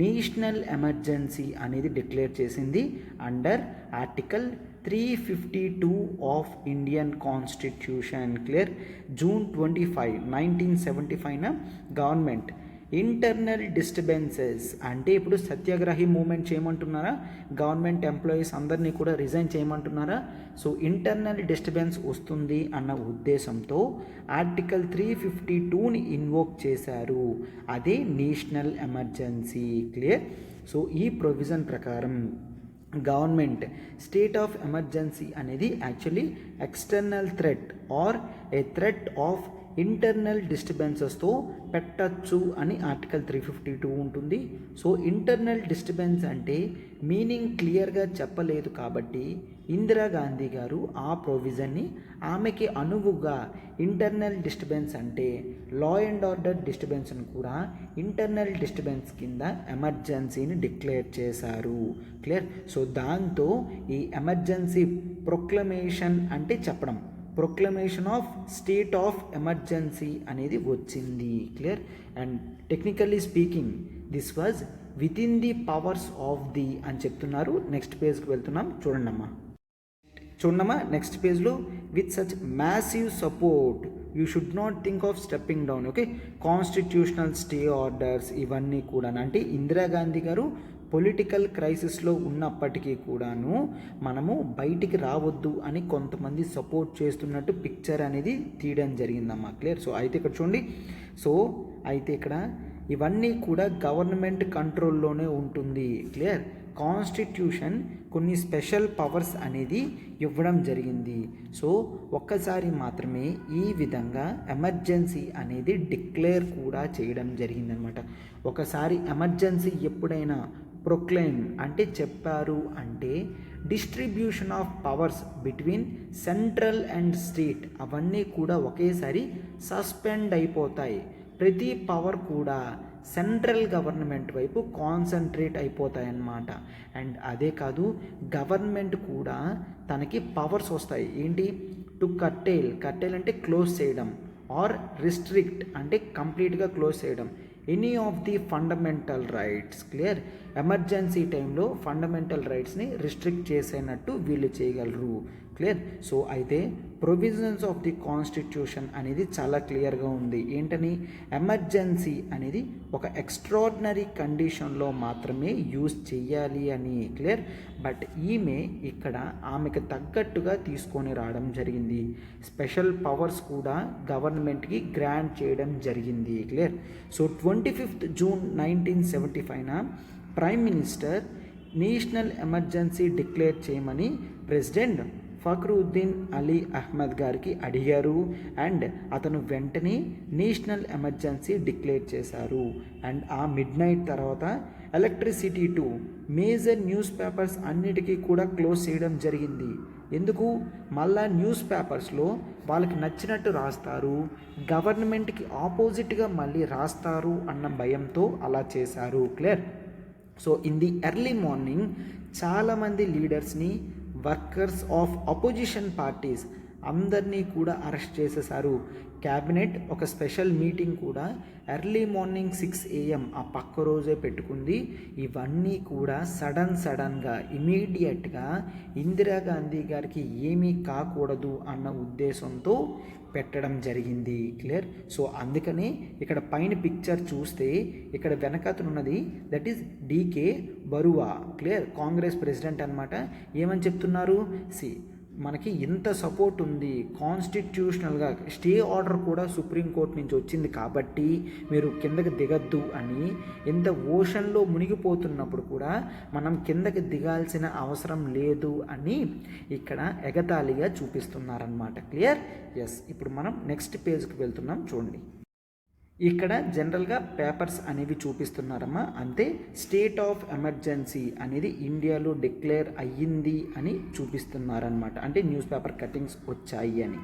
national emergency అనేది డిక్లేర్ చేసింది under article 352 of Indian constitution. Clear. June 25, 1975 government internal disturbances అంటే ఇప్పుడు సత్యాగ్రహి మూమెంట్ చేయమంటున్నారా, గవర్నమెంట్ ఎంప్లాయీస్ అందరినీ కూడా రిజైన్ చేయమంటున్నారా? సో ఇంటర్నల్ డిస్టర్బెన్స్ వస్తుంది అన్న ఉద్దేశంతో ఆర్టికల్ 352ని ఇన్వోక్ చేశారు, అదే నేషనల్ ఎమర్జెన్సీ. క్లియర్. సో ఈ ప్రొవిజన్ ప్రకారం గవర్నమెంట్ స్టేట్ ఆఫ్ ఎమర్జెన్సీ అనేది actually external threat or a threat of internal డిస్టర్బెన్సెస్తో పెట్టచ్చు అని ఆర్టికల్ 352 ఉంటుంది. సో ఇంటర్నల్ డిస్టర్బెన్స్ అంటే మీనింగ్ క్లియర్గా చెప్పలేదు కాబట్టి ఇందిరాగాంధీ గారు ఆ ప్రొవిజన్ని ఆమెకి అనువుగా ఇంటర్నల్ డిస్టర్బెన్స్ అంటే లా అండ్ ఆర్డర్ డిస్టర్బెన్స్ని కూడా ఇంటర్నల్ డిస్టర్బెన్స్ కింద ఎమర్జెన్సీని డిక్లేర్ చేశారు. క్లియర్. సో దాంతో ఈ ఎమర్జెన్సీ ప్రొక్లమేషన్ అంటే చెప్పడం, proclamation of state of emergency అనేది వచ్చింది. Clear. And technically speaking this was with in the powers of the అని చెప్తున్నారు. నెక్స్ట్ పేజ్కి వెళ్తున్నాం, చూడండమ్మా. నెక్స్ట్ పేజ్లో with such massive support you should not think of stepping down. Okay, constitutional stay orders ఇవన్నీ కూడా అంటే ఇందిరాగాంధీ గారు పొలిటికల్ క్రైసిస్లో ఉన్నప్పటికీ కూడాను మనము బయటికి రావద్దు అని కొంతమంది సపోర్ట్ చేస్తున్నట్టు పిక్చర్ అనేది తీయడం జరిగిందమ్మా. క్లియర్. సో అయితే ఇక్కడ చూడండి, సో అయితే ఇక్కడ ఇవన్నీ కూడా గవర్నమెంట్ కంట్రోల్లోనే ఉంటుంది. క్లియర్. కాన్స్టిట్యూషన్ కొన్ని స్పెషల్ పవర్స్ అనేది ఇవ్వడం జరిగింది. సో ఒక్కసారి మాత్రమే ఈ విధంగా ఎమర్జెన్సీ అనేది డిక్లేర్ కూడా చేయడం జరిగిందనమాట. ఒకసారి ఎమర్జెన్సీ ఎప్పుడైనా ప్రొక్లైమ్ అంటే చెప్పారు అంటే distribution of powers between central and state అవన్నీ కూడా ఒకేసారి సస్పెండ్ అయిపోతాయి. ప్రతి పవర్ కూడా సెంట్రల్ గవర్నమెంట్ వైపు కాన్సన్ట్రేట్ అయిపోతాయన్నమాట. అండ్ అదే కాదు, గవర్నమెంట్ కూడా తనకి పవర్స్ వస్తాయి. ఏంటి? టు కట్టేల్ అంటే క్లోజ్ చేయడం, ఆర్ రిస్ట్రిక్ట్ అంటే కంప్లీట్గా క్లోజ్ చేయడం any of the fundamental rights. Clear. Emergency టైంలో ఫండమెంటల్ రైట్స్ని రిస్ట్రిక్ట్ చేసేనట్టు వీళ్ళు చేయగలరు. క్లియర్. సో అయితే ప్రొవిజన్స్ ఆఫ్ ది కాన్స్టిట్యూషన్ అనేది చాలా క్లియర్గా ఉంది. ఏంటని? ఎమర్జెన్సీ అనేది ఒక ఎక్స్ట్రాడినరీ కండిషన్లో మాత్రమే యూజ్ చేయాలి అని. క్లియర్. బట్ ఈమె ఇక్కడ ఆమెకు తగ్గట్టుగా తీసుకొని రావడం జరిగింది. స్పెషల్ పవర్స్ కూడా గవర్నమెంట్కి గ్రాంట్ చేయడం జరిగింది. Clear. So 25 June 1975 prime minister national emergency declare చేయమని ప్రెసిడెంట్ ఫక్రుద్దీన్ అలీ అహ్మద్ గారికి అడిగారు. అండ్ అతను వెంటనే నేషనల్ ఎమర్జెన్సీ డిక్లేర్ చేశారు. అండ్ ఆ మిడ్ నైట్ తర్వాత electricity to major news papers అన్నిటికీ కూడా క్లోజ్ చేయడం జరిగింది. ఎందుకు? మళ్ళా న్యూస్ పేపర్స్లో వాళ్ళకి నచ్చినట్టు రాస్తారు, గవర్నమెంట్కి ఆపోజిట్గా మళ్ళీ రాస్తారు అన్న భయంతో అలా చేశారు. Clear. So in the early morning చాలామంది లీడర్స్ని వర్కర్స్ ఆఫ్ అపోజిషన్ పార్టీస్ అందరినీ కూడా అరెస్ట్ చేసేసారు. క్యాబినెట్ ఒక స్పెషల్ మీటింగ్ కూడా ఎర్లీ మార్నింగ్ 6 AM ఆ పక్క రోజే పెట్టుకుంది. ఇవన్నీ కూడా సడన్గా ఇమీడియట్గా ఇందిరాగాంధీ గారికి ఏమీ కాకూడదు అన్న ఉద్దేశంతో పెట్టడం జరిగింది. క్లియర్. సో అందుకనే ఇక్కడ పైన పిక్చర్ చూస్తే ఇక్కడ వెనకతున్నది that is D K Barooah. Clear. Congress president అనమాట. ఏమని చెప్తున్నారు, మనకి ఇంత సపోర్ట్ ఉంది, కాన్స్టిట్యూషనల్గా స్టే ఆర్డర్ కూడా సుప్రీంకోర్టు నుంచి వచ్చింది కాబట్టి మీరు కిందకి దిగద్దు అని, ఇంత ఓషన్లో మునిగిపోతున్నప్పుడు కూడా మనం కిందకి దిగాల్సిన అవసరం లేదు అని ఇక్కడ ఎగతాళిగా చూపిస్తున్నారన్నమాట. క్లియర్. ఎస్. ఇప్పుడు మనం నెక్స్ట్ పేజ్కి వెళ్తున్నాం. చూడండి, ఇక్కడ జనరల్గా పేపర్స్ అనేవి చూపిస్తున్నారమ్మా. అంతే. స్టేట్ ఆఫ్ ఎమర్జెన్సీ అనేది ఇండియాలో డిక్లేర్ అయ్యింది అని చూపిస్తున్నారనమాట. అంటే న్యూస్ పేపర్ కటింగ్స్ వచ్చాయి అని.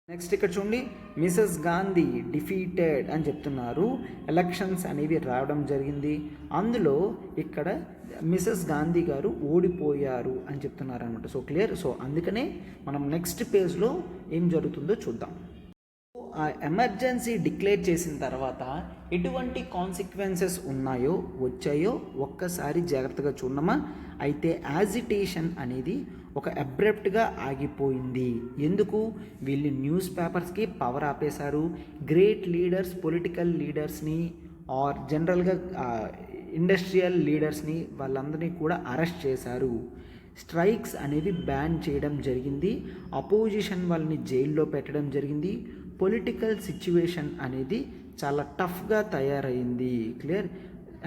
నెక్స్ట్ ఇక్కడ చూడండి, మిసెస్ గాంధీ డిఫీటెడ్ అని చెప్తున్నారు. ఎలక్షన్స్ అనేవి రావడం జరిగింది. అందులో ఇక్కడ మిసెస్ గాంధీ గారు ఓడిపోయారు అని చెప్తున్నారు అనమాట. So clear. సో అందుకనే మనం నెక్స్ట్ పేజ్లో ఏం జరుగుతుందో చూద్దాం. ఆ ఎమర్జెన్సీ డిక్లేర్ చేసిన తర్వాత ఎటువంటి కాన్సిక్వెన్సెస్ వచ్చాయో ఒక్కసారి జాగ్రత్తగా చూడమా. అయితే యాజిటేషన్ అనేది ఒక అబ్రప్ట్గా ఆగిపోయింది. ఎందుకు? వీళ్ళు న్యూస్ పేపర్స్కి పవర్ ఆపేశారు. గ్రేట్ లీడర్స్, పొలిటికల్ లీడర్స్ని ఆర్ జనరల్గా ఇండస్ట్రియల్ లీడర్స్ని వాళ్ళందరినీ కూడా అరెస్ట్ చేశారు. స్ట్రైక్స్ అనేవి బ్యాన్ చేయడం జరిగింది. అపోజిషన్ వాళ్ళని జైల్లో పెట్టడం జరిగింది. పొలిటికల్ సిచ్యువేషన్ అనేది చాలా టఫ్గా తయారైంది. Clear.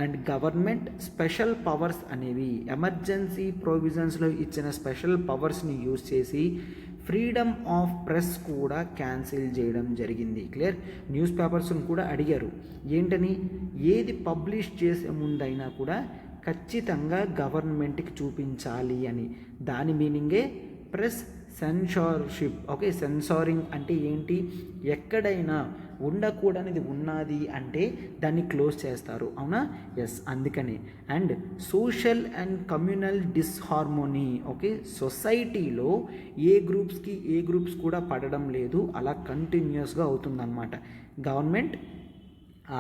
And government special powers అనేవి ఎమర్జెన్సీ ప్రొవిజన్స్లో ఇచ్చిన స్పెషల్ పవర్స్ని యూజ్ చేసి ఫ్రీడమ్ ఆఫ్ ప్రెస్ కూడా క్యాన్సిల్ చేయడం జరిగింది. క్లియర్. న్యూస్ పేపర్స్ని కూడా అడిగారు ఏంటని, ఏది పబ్లిష్ చేసే ముందైనా కూడా ఖచ్చితంగా గవర్నమెంట్కి చూపించాలి అని. దాని మీనింగే ప్రెస్ సెన్సార్షిప్. ఓకే. సెన్సారింగ్ అంటే ఏంటి? ఎక్కడైనా ఉండకూడనిది ఉన్నది అంటే దాన్ని క్లోజ్ చేస్తారు. అవునా? ఎస్. అందుకని. And social and communal disharmony. Okay. సొసైటీలో ఏ గ్రూప్స్ కూడా పడడం లేదు. అలా కంటిన్యూస్గా అవుతుందన్నమాట. గవర్నమెంట్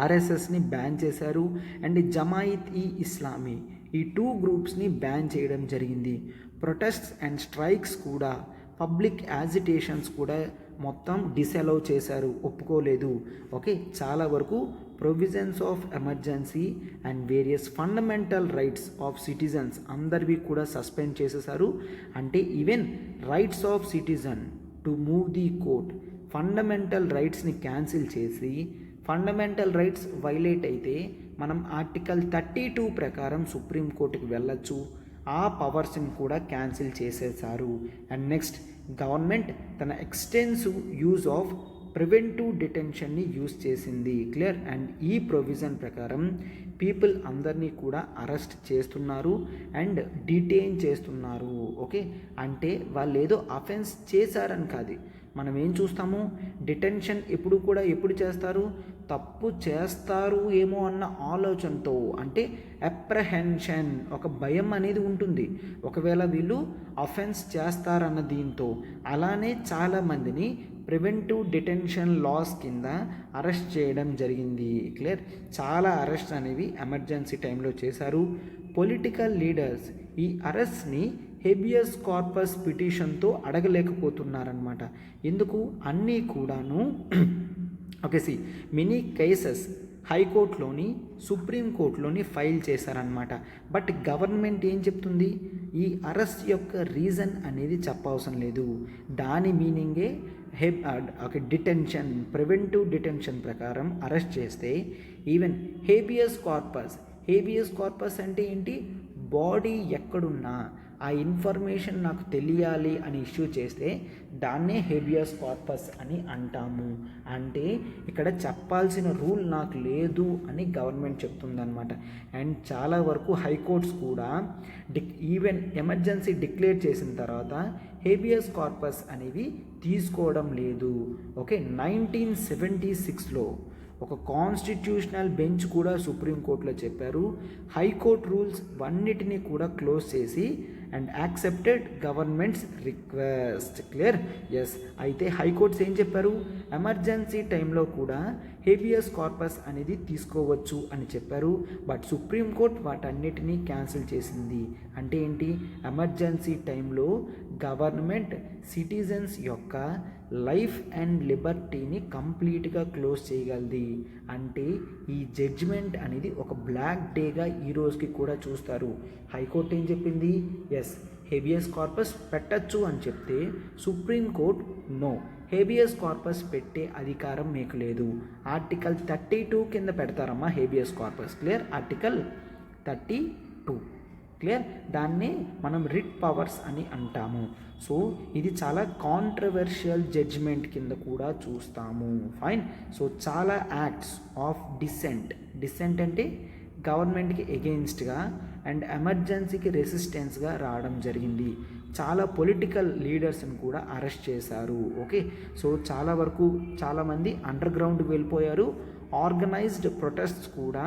ఆర్ఎస్ఎస్ని బ్యాన్ చేశారు. అండ్ జమాయిత్ ఇస్లామీ ఈ 2 గ్రూప్స్ని బ్యాన్ చేయడం జరిగింది. ప్రొటెస్ట్స్ అండ్ స్ట్రైక్స్ కూడా, పబ్లిక్ యాజిటేషన్స్ కూడా మొత్తం డిసలౌ చేశారు, ఒప్పుకోలేదు. ఓకే. చాలా వరకు provisions of emergency and various fundamental rights of citizens అందరివి కూడా సస్పెండ్ చేసేసారు. అంటే even rights of citizen to move the court, fundamental రైట్స్ని cancel చేసి, ఫండమెంటల్ రైట్స్ వైలేట్ అయితే మనం ఆర్టికల్ 32 ప్రకారం సుప్రీంకోర్టుకి వెళ్ళచ్చు. ఆ పవర్స్ని కూడా క్యాన్సిల్ చేసేసారు. అండ్ నెక్స్ట్, గవర్నమెంట్ తన ఎక్స్టెన్సివ్ యూజ్ ఆఫ్ ప్రివెంటివ్ డిటెన్షన్ని యూజ్ చేసింది. క్లియర్. అండ్ ఈ ప్రొవిజన్ ప్రకారం పీపుల్ అందరినీ కూడా అరెస్ట్ చేస్తున్నారు అండ్ డిటైన్ చేస్తున్నారు. ఓకే. అంటే వాళ్ళు ఏదో అఫెన్స్ చేశారని కాదు. మనం ఏం చూస్తాము, డిటెన్షన్ ఎప్పుడు చేస్తారు, తప్పు చేస్తారు ఏమో అన్న ఆలోచనతో, అంటే అప్రహెన్షన్, ఒక భయం అనేది ఉంటుంది ఒకవేళ వీళ్ళు అఫెన్స్ చేస్తారన్న దీంతో. అలానే చాలామందిని ప్రివెంటివ్ డిటెన్షన్ లాస్ కింద అరెస్ట్ చేయడం జరిగింది. క్లియర్. చాలా అరెస్ట్ అనేవి ఎమర్జెన్సీ టైంలో చేశారు. పొలిటికల్ లీడర్స్ ఈ అరెస్ట్ని హెబియస్ కార్పస్ పిటిషన్తో అడగలేకపోతున్నారనమాట. ఎందుకు? అన్నీ కూడాను మెనీ కేసెస్ హైకోర్టులోని, సుప్రీంకోర్టులోని ఫైల్ చేశారనమాట. బట్ గవర్నమెంట్ ఏం చెప్తుంది, ఈ అరెస్ట్ యొక్క రీజన్ అనేది చెప్పవసరం లేదు. దాని మీనింగే డిటెన్షన్, ప్రివెంటివ్ డిటెన్షన్ ప్రకారం అరెస్ట్ చేస్తే ఈవెన్ హేబియస్ కార్పస్ అంటే ఏంటి, బాడీ ఎక్కడున్నా ఆ ఇన్ఫర్మేషన్ నాకు తెలియాలి అని ఇష్యూ చేస్తే దాన్నే హేబియస్ కార్పస్ అని అంటాము. అంటే ఇక్కడ చెప్పాల్సిన రూల్ నాకు లేదు అని గవర్నమెంట్ చెప్తుందన్నమాట. అండ్ చాలా వరకు హైకోర్ట్స్ కూడా ఈవెన్ ఎమర్జెన్సీ డిక్లేర్ చేసిన తర్వాత హేబియస్ కార్పస్ అనేవి తీసుకోవడం లేదు. ఓకే. 1976లో ఒక కాన్స్టిట్యూషనల్ బెంచ్ కూడా సుప్రీంకోర్టులో చెప్పారు. హైకోర్టు రూల్స్ అన్నిటినీ కూడా క్లోజ్ చేసి and accepted government's request. Clear? Yes. అయితే హైకోర్ట్స్ ఏం చెప్పారు? ఎమర్జెన్సీ టైంలో కూడా హేబియస్ కార్పస్ అనేది తీసుకోవచ్చు అని చెప్పారు. బట్ సుప్రీంకోర్టు వాటన్నిటినీ క్యాన్సిల్ చేసింది. అంటే ఏంటి? ఎమర్జెన్సీ టైంలో గవర్నమెంట్ సిటిజన్స్ యొక్క లైఫ్ అండ్ లిబర్టీని కంప్లీట్గా క్లోజ్ చేయగలది. అంటే ఈ జడ్జిమెంట్ అనేది ఒక బ్లాక్ డేగా ఈ రోజుకి కూడా చూస్తారు. హైకోర్టు ఏం చెప్పింది? ఎస్, హేబియస్ కార్పస్ పెట్టచ్చు అని చెప్తే సుప్రీంకోర్టు నో, హేబియస్ కార్పస్ పెట్టే అధికారం మీకు లేదు. ఆర్టికల్ 32 కింద పెడతారమ్మా habeas corpus. Clear? Article 32. Clear? దాన్ని మనం రిట్ పవర్స్ అని అంటాము. సో ఇది చాలా కాంట్రవర్షియల్ జడ్జిమెంట్ కింద కూడా చూస్తాము. ఫైన్. సో చాలా యాక్ట్స్ ఆఫ్ డిసెంట్ అంటే గవర్నమెంట్కి ఎగెయిన్స్ట్గా అండ్ ఎమర్జెన్సీకి రెసిస్టెన్స్గా రావడం జరిగింది. చాలా పొలిటికల్ లీడర్స్ని కూడా అరెస్ట్ చేశారు. ఓకే. సో చాలా వరకు చాలామంది అండర్ గ్రౌండ్కి వెళ్ళిపోయారు. ఆర్గనైజ్డ్ ప్రొటెస్ట్స్ కూడా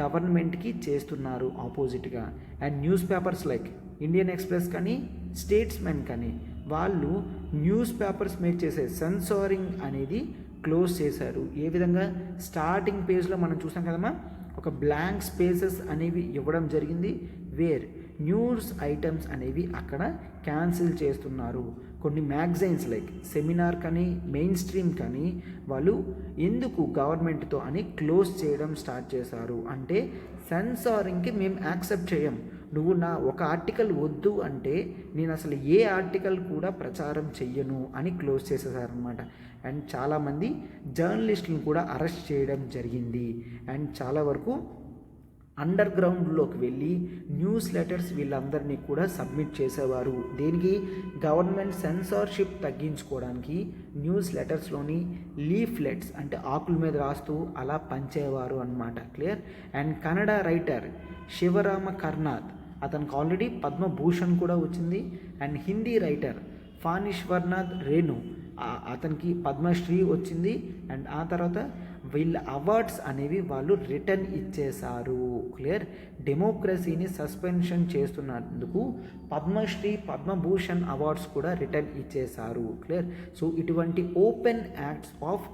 గవర్నమెంట్కి చేస్తున్నారు ఆపోజిట్గా. And news papers like Indian express కానీ స్టేట్స్మెన్ కానీ వాళ్ళు న్యూస్ పేపర్స్ మీద చేసే సెన్సారింగ్ అనేది క్లోజ్ చేశారు. ఏ విధంగా? స్టార్టింగ్ పేజ్లో మనం చూసాం కదమ్మా, ఒక బ్లాంక్ స్పేసెస్ అనేవి ఇవ్వడం జరిగింది. వేర్ న్యూస్ ఐటమ్స్ అనేవి అక్కడ క్యాన్సిల్ చేస్తున్నారు. కొన్ని మ్యాగజైన్స్ లైక్ సెమినార్ కానీ మెయిన్ స్ట్రీమ్ కానీ వాళ్ళు ఎందుకు గవర్నమెంట్తో అని క్లోజ్ చేయడం స్టార్ట్ చేశారు. అంటే సెన్సారింగ్కి మేము యాక్సెప్ట్ చేయం, నువ్వు నా ఒక ఆర్టికల్ వద్దు అంటే నేను అసలు ఏ ఆర్టికల్ కూడా ప్రచారం చెయ్యను అని క్లోజ్ చేసేసారనమాట. అండ్ చాలామంది జర్నలిస్టులను కూడా అరెస్ట్ చేయడం జరిగింది. అండ్ చాలా వరకు అండర్ గ్రౌండ్లోకి వెళ్ళి న్యూస్ లెటర్స్ వీళ్ళందరినీ కూడా సబ్మిట్ చేసేవారు. దేనికి? గవర్నమెంట్ సెన్సార్షిప్ తగ్గించుకోవడానికి న్యూస్ లెటర్స్లోని లీఫ్లెట్స్ అంటే ఆకుల మీద రాస్తూ అలా పంచేవారు అన్నమాట. Clear? And Kannada writer Shivaram Karanth, అతనికి ఆల్రెడీ పద్మభూషణ్ కూడా వచ్చింది. అండ్ హిందీ రైటర్ ఫానిశ్వర్నాథ్ రేణు, అతనికి పద్మశ్రీ వచ్చింది. అండ్ ఆ తర్వాత వీళ్ళ అవార్డ్స్ అనేవి వాళ్ళు రిటర్న్ ఇచ్చేశారు. క్లియర్? డెమోక్రసీని సస్పెన్షన్ చేస్తున్నందుకు పద్మశ్రీ పద్మభూషణ్ అవార్డ్స్ కూడా రిటర్న్ ఇచ్చేశారు. క్లియర్? సో ఇటువంటి ఓపెన్ యాక్ట్స్ ఆఫ్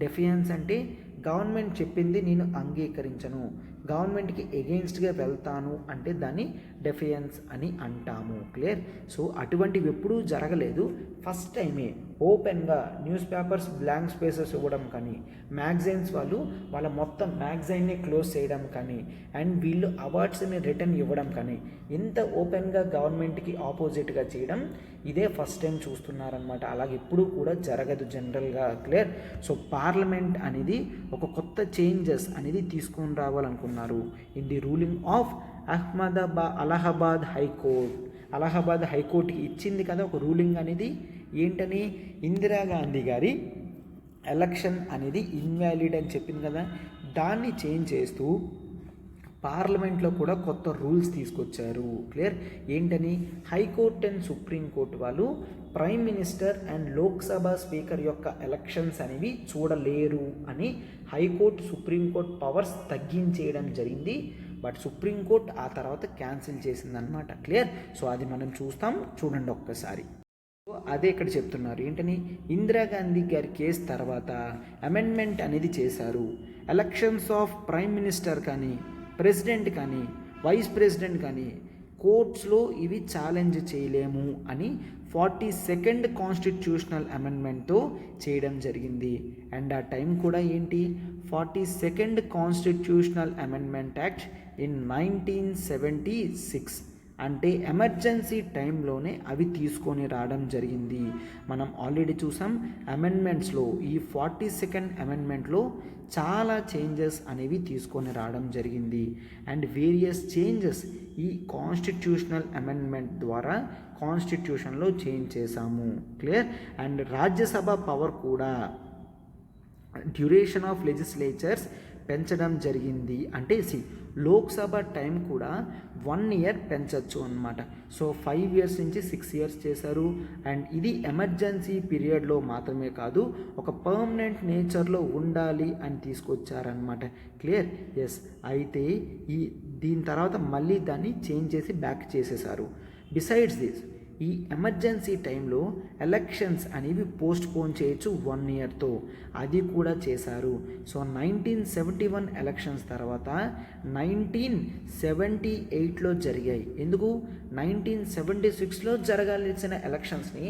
డెఫియన్స్ అంటే గవర్నమెంట్ చెప్పింది నేను అంగీకరించను, గవర్నమెంట్కి ఎగెయిన్స్ట్గా వెళ్తాను అంటే దాన్ని డెఫియన్స్ అని అంటాము. క్లియర్? సో అటువంటివి ఎప్పుడూ జరగలేదు. ఫస్ట్ టైమే ఓపెన్గా న్యూస్ పేపర్స్ బ్లాంక్ స్పేసెస్ ఇవ్వడం కానీ, మ్యాగజైన్స్ వాళ్ళు వాళ్ళ మొత్తం మ్యాగజైన్ని క్లోజ్ చేయడం కానీ, అండ్ వీళ్ళు అవార్డ్స్ని రిటర్న్ ఇవ్వడం కానీ, ఇంత ఓపెన్గా గవర్నమెంట్కి ఆపోజిట్గా చేయడం ఇదే ఫస్ట్ టైం చూస్తున్నారనమాట. అలాగే ఎప్పుడూ కూడా జరగదు జనరల్గా. క్లియర్? సో పార్లమెంట్ అనేది ఒక కొత్త చేంజెస్ అనేది తీసుకొని రావాలనుకున్నారు. In the ruling of Allahabad హైకోర్టుకి ఇచ్చింది కదా ఒక రూలింగ్ అనేది. ఏంటని? ఇందిరాగాంధీ గారి ఎలక్షన్ అనేది ఇన్వాలిడ్ అని చెప్పింది కదా, దాన్ని చేంజ్ చేస్తూ పార్లమెంట్లో కూడా కొత్త రూల్స్ తీసుకొచ్చారు. క్లియర్? ఏంటని? హైకోర్టు అండ్ సుప్రీంకోర్టు వాళ్ళు prime minister and Lok Sabha speaker యొక్క ఎలక్షన్స్ అనేవి చూడలేరు అని హైకోర్టు సుప్రీంకోర్టు పవర్స్ తగ్గించేయడం జరిగింది. బట్ సుప్రీంకోర్టు ఆ తర్వాత క్యాన్సిల్ చేసిందనమాట. క్లియర్? సో అది మనం చూస్తాం, చూడండి ఒక్కసారి. సో అదే ఇక్కడ చెప్తున్నారు. ఏంటని? ఇందిరాగాంధీ గారి కేసు తర్వాత అమెండ్మెంట్ అనేది చేశారు. ఎలక్షన్స్ ఆఫ్ ప్రైమ్ మినిస్టర్ కానీ ప్రెసిడెంట్ కానీ వైస్ ప్రెసిడెంట్ కానీ కోర్ట్స్లో ఇవి ఛాలెంజ్ చేయలేము అని 42nd కాన్స్టిట్యూషనల్ అమెండ్మెంట్తో చేయడం జరిగింది. అండ్ ఆ టైం కూడా ఏంటి? 42nd constitutional amendment act in 1976. అంటే ఎమర్జెన్సీ టైంలోనే అవి తీసుకొని రావడం జరిగింది. మనం ఆల్రెడీ చూసాం అమెండ్మెంట్స్లో ఈ 42nd అమెండ్మెంట్లో చాలా చేంజెస్ అనేవి తీసుకొని రావడం జరిగింది. అండ్ వేరియస్ చేంజెస్ ఈ కాన్స్టిట్యూషనల్ అమెండ్మెంట్ ద్వారా కాన్స్టిట్యూషన్లో చేంజ్ చేశాము. క్లియర్? అండ్ రాజ్యసభ పవర్ కూడా డ్యూరేషన్ ఆఫ్ లెజిస్లేచర్స్ పెంచడం జరిగింది. అంటే లోక్సభ టైం కూడా 1 ఇయర్ పెంచవచ్చు అన్నమాట. సో 5 ఇయర్స్ నుంచి 6 ఇయర్స్ చేశారు. అండ్ ఇది ఎమర్జెన్సీ పీరియడ్లో మాత్రమే కాదు, ఒక పర్మనెంట్ నేచర్లో ఉండాలి అని తీసుకొచ్చారనమాట. క్లియర్? ఎస్. అయితే దీని తర్వాత మళ్ళీ దాన్ని చేంజ్ చేసి బ్యాక్ చేసేసారు. బిసైడ్స్ దిస్, ఈ ఎమర్జెన్సీ టైంలో ఎలక్షన్స్ అనేవి పోస్ట్ పోన్ చేయొచ్చు 1 ఇయర్తో, అది కూడా చేశారు. సో 1971 ఎలక్షన్స్ తర్వాత 1978లో జరిగాయి. ఎందుకు? 1976లో జరగాల్సిన ఎలక్షన్స్ని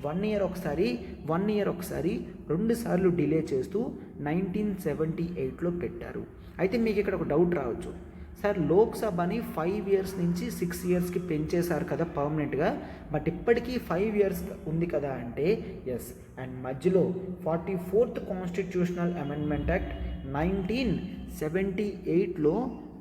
1 ఇయర్ ఒకసారి 2 సార్లు డిలే చేస్తూ 1978లో పెట్టారు. అయితే మీకు ఇక్కడ ఒక డౌట్ రావచ్చు, సార్ లోక్సభని 5 ఇయర్స్ నుంచి 6 ఇయర్స్కి పెంచేశారు కదా పర్మనెంట్గా, బట్ ఇప్పటికీ 5 ఇయర్స్ ఉంది కదా అంటే ఎస్. అండ్ మధ్యలో 44th కాన్స్టిట్యూషనల్ అమెండ్మెంట్ యాక్ట్ 1978లో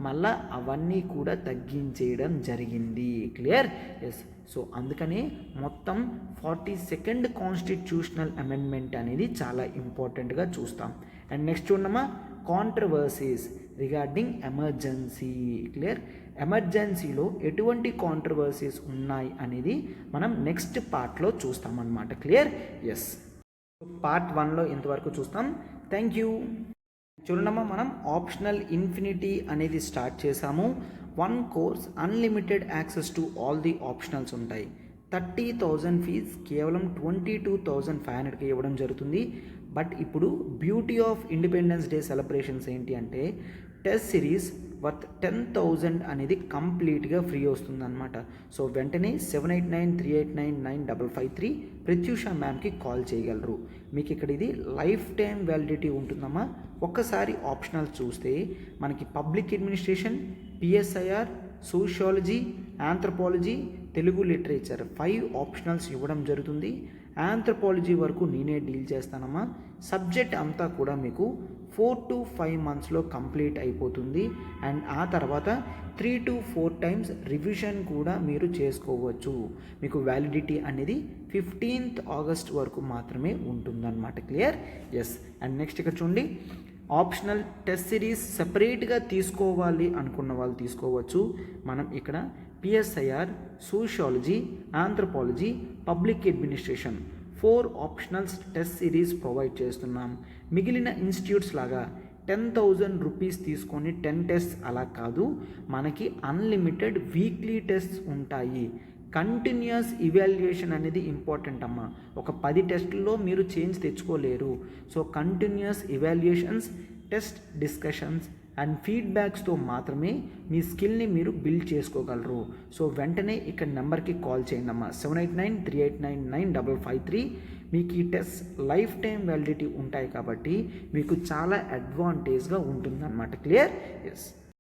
మళ్ళా అవన్నీ కూడా తగ్గించేయడం జరిగింది. క్లియర్? ఎస్. సో అందుకనే మొత్తం 42nd కాన్స్టిట్యూషనల్ అమెండ్మెంట్ అనేది చాలా ఇంపార్టెంట్గా చూస్తాం. అండ్ నెక్స్ట్ చూడమ్మా, కాంట్రవర్సీస్ రిగార్డింగ్ ఎమర్జెన్సీ. క్లియర్? ఎమర్జెన్సీలో ఎటువంటి కాంట్రవర్సీస్ ఉన్నాయి అనేది మనం నెక్స్ట్ పార్ట్లో చూస్తామన్నమాట. క్లియర్? ఎస్. పార్ట్ 1లో ఇంతవరకు చూస్తాం. Thank you. చూడమ్మా, మనం ఆప్షనల్ ఇన్ఫినిటీ అనేది స్టార్ట్ చేసాము. 1 course unlimited access to all the optionals ఉంటాయి. 30,000 ఫీజ్ కేవలం 22,500కి ఇవ్వడం జరుగుతుంది. బట్ ఇప్పుడు beauty of independence Day celebrations ఏంటి అంటే టెస్ట్ సిరీస్ వర్త్ 10,000 అనేది కంప్లీట్గా ఫ్రీ వస్తుందన్నమాట. సో వెంటనే 7893899553 ప్రత్యూష మ్యామ్కి కాల్ చేయగలరు. మీకు ఇక్కడ ఇది లైఫ్ టైం వ్యాలిడిటీ ఉంటుందమ్మా. ఒక్కసారి ఆప్షనల్ చూస్తే మనకి public administration, PSIR, sociology, anthropology, Telugu literature 5 optionals ఇవ్వడం జరుగుతుంది. ఆంథ్రపాలజీ వరకు నేనే డీల్ చేస్తానమ్మా. సబ్జెక్ట్ అంతా కూడా మీకు 4 to 5 మంత్స్లో కంప్లీట్ అయిపోతుంది. అండ్ ఆ తర్వాత 3 to 4 టైమ్స్ రివిజన్ కూడా మీరు చేసుకోవచ్చు. మీకు వ్యాలిడిటీ అనేది 15th ఆగస్ట్ వరకు మాత్రమే ఉంటుందన్నమాట. క్లియర్? ఎస్. అండ్ నెక్స్ట్ ఇక్కడ చూడండి, ఆప్షనల్ టెస్ట్ సిరీస్ సెపరేట్గా తీసుకోవాలి అనుకున్న వాళ్ళు తీసుకోవచ్చు. మనం ఇక్కడ PSIR, sociology, anthropology, public administration 4 optionals test series provide చేస్తున్నాం. మిగిలిన ఇన్స్టిట్యూట్స్ లాగా 10,000 రూపీస్ తీసుకొని 10 టెస్ట్ అలా కాదు, మనకి అన్లిమిటెడ్ వీక్లీ టెస్ట్స్ ఉంటాయి. కంటిన్యూస్ ఇవాల్యుయేషన్ అనేది ఇంపార్టెంట్ అమ్మా. ఒక 10 టెస్టుల్లో మీరు చేంజ్ తెచ్చుకోలేరు. So continuous evaluations, test discussions and ఫీడ్బ్యాక్స్తో మాత్రమే మీ స్కిల్ని మీరు బిల్డ్ చేసుకోగలరు. సో వెంటనే ఇక్కడ నెంబర్కి కాల్ చేయండి అమ్మా, 7893899553. మీకు ఈ టెస్ట్ లైఫ్ టైం వ్యాలిడిటీ ఉంటాయి కాబట్టి మీకు చాలా అడ్వాంటేజ్గా ఉంటుందన్నమాట. క్లియర్? ఎస్.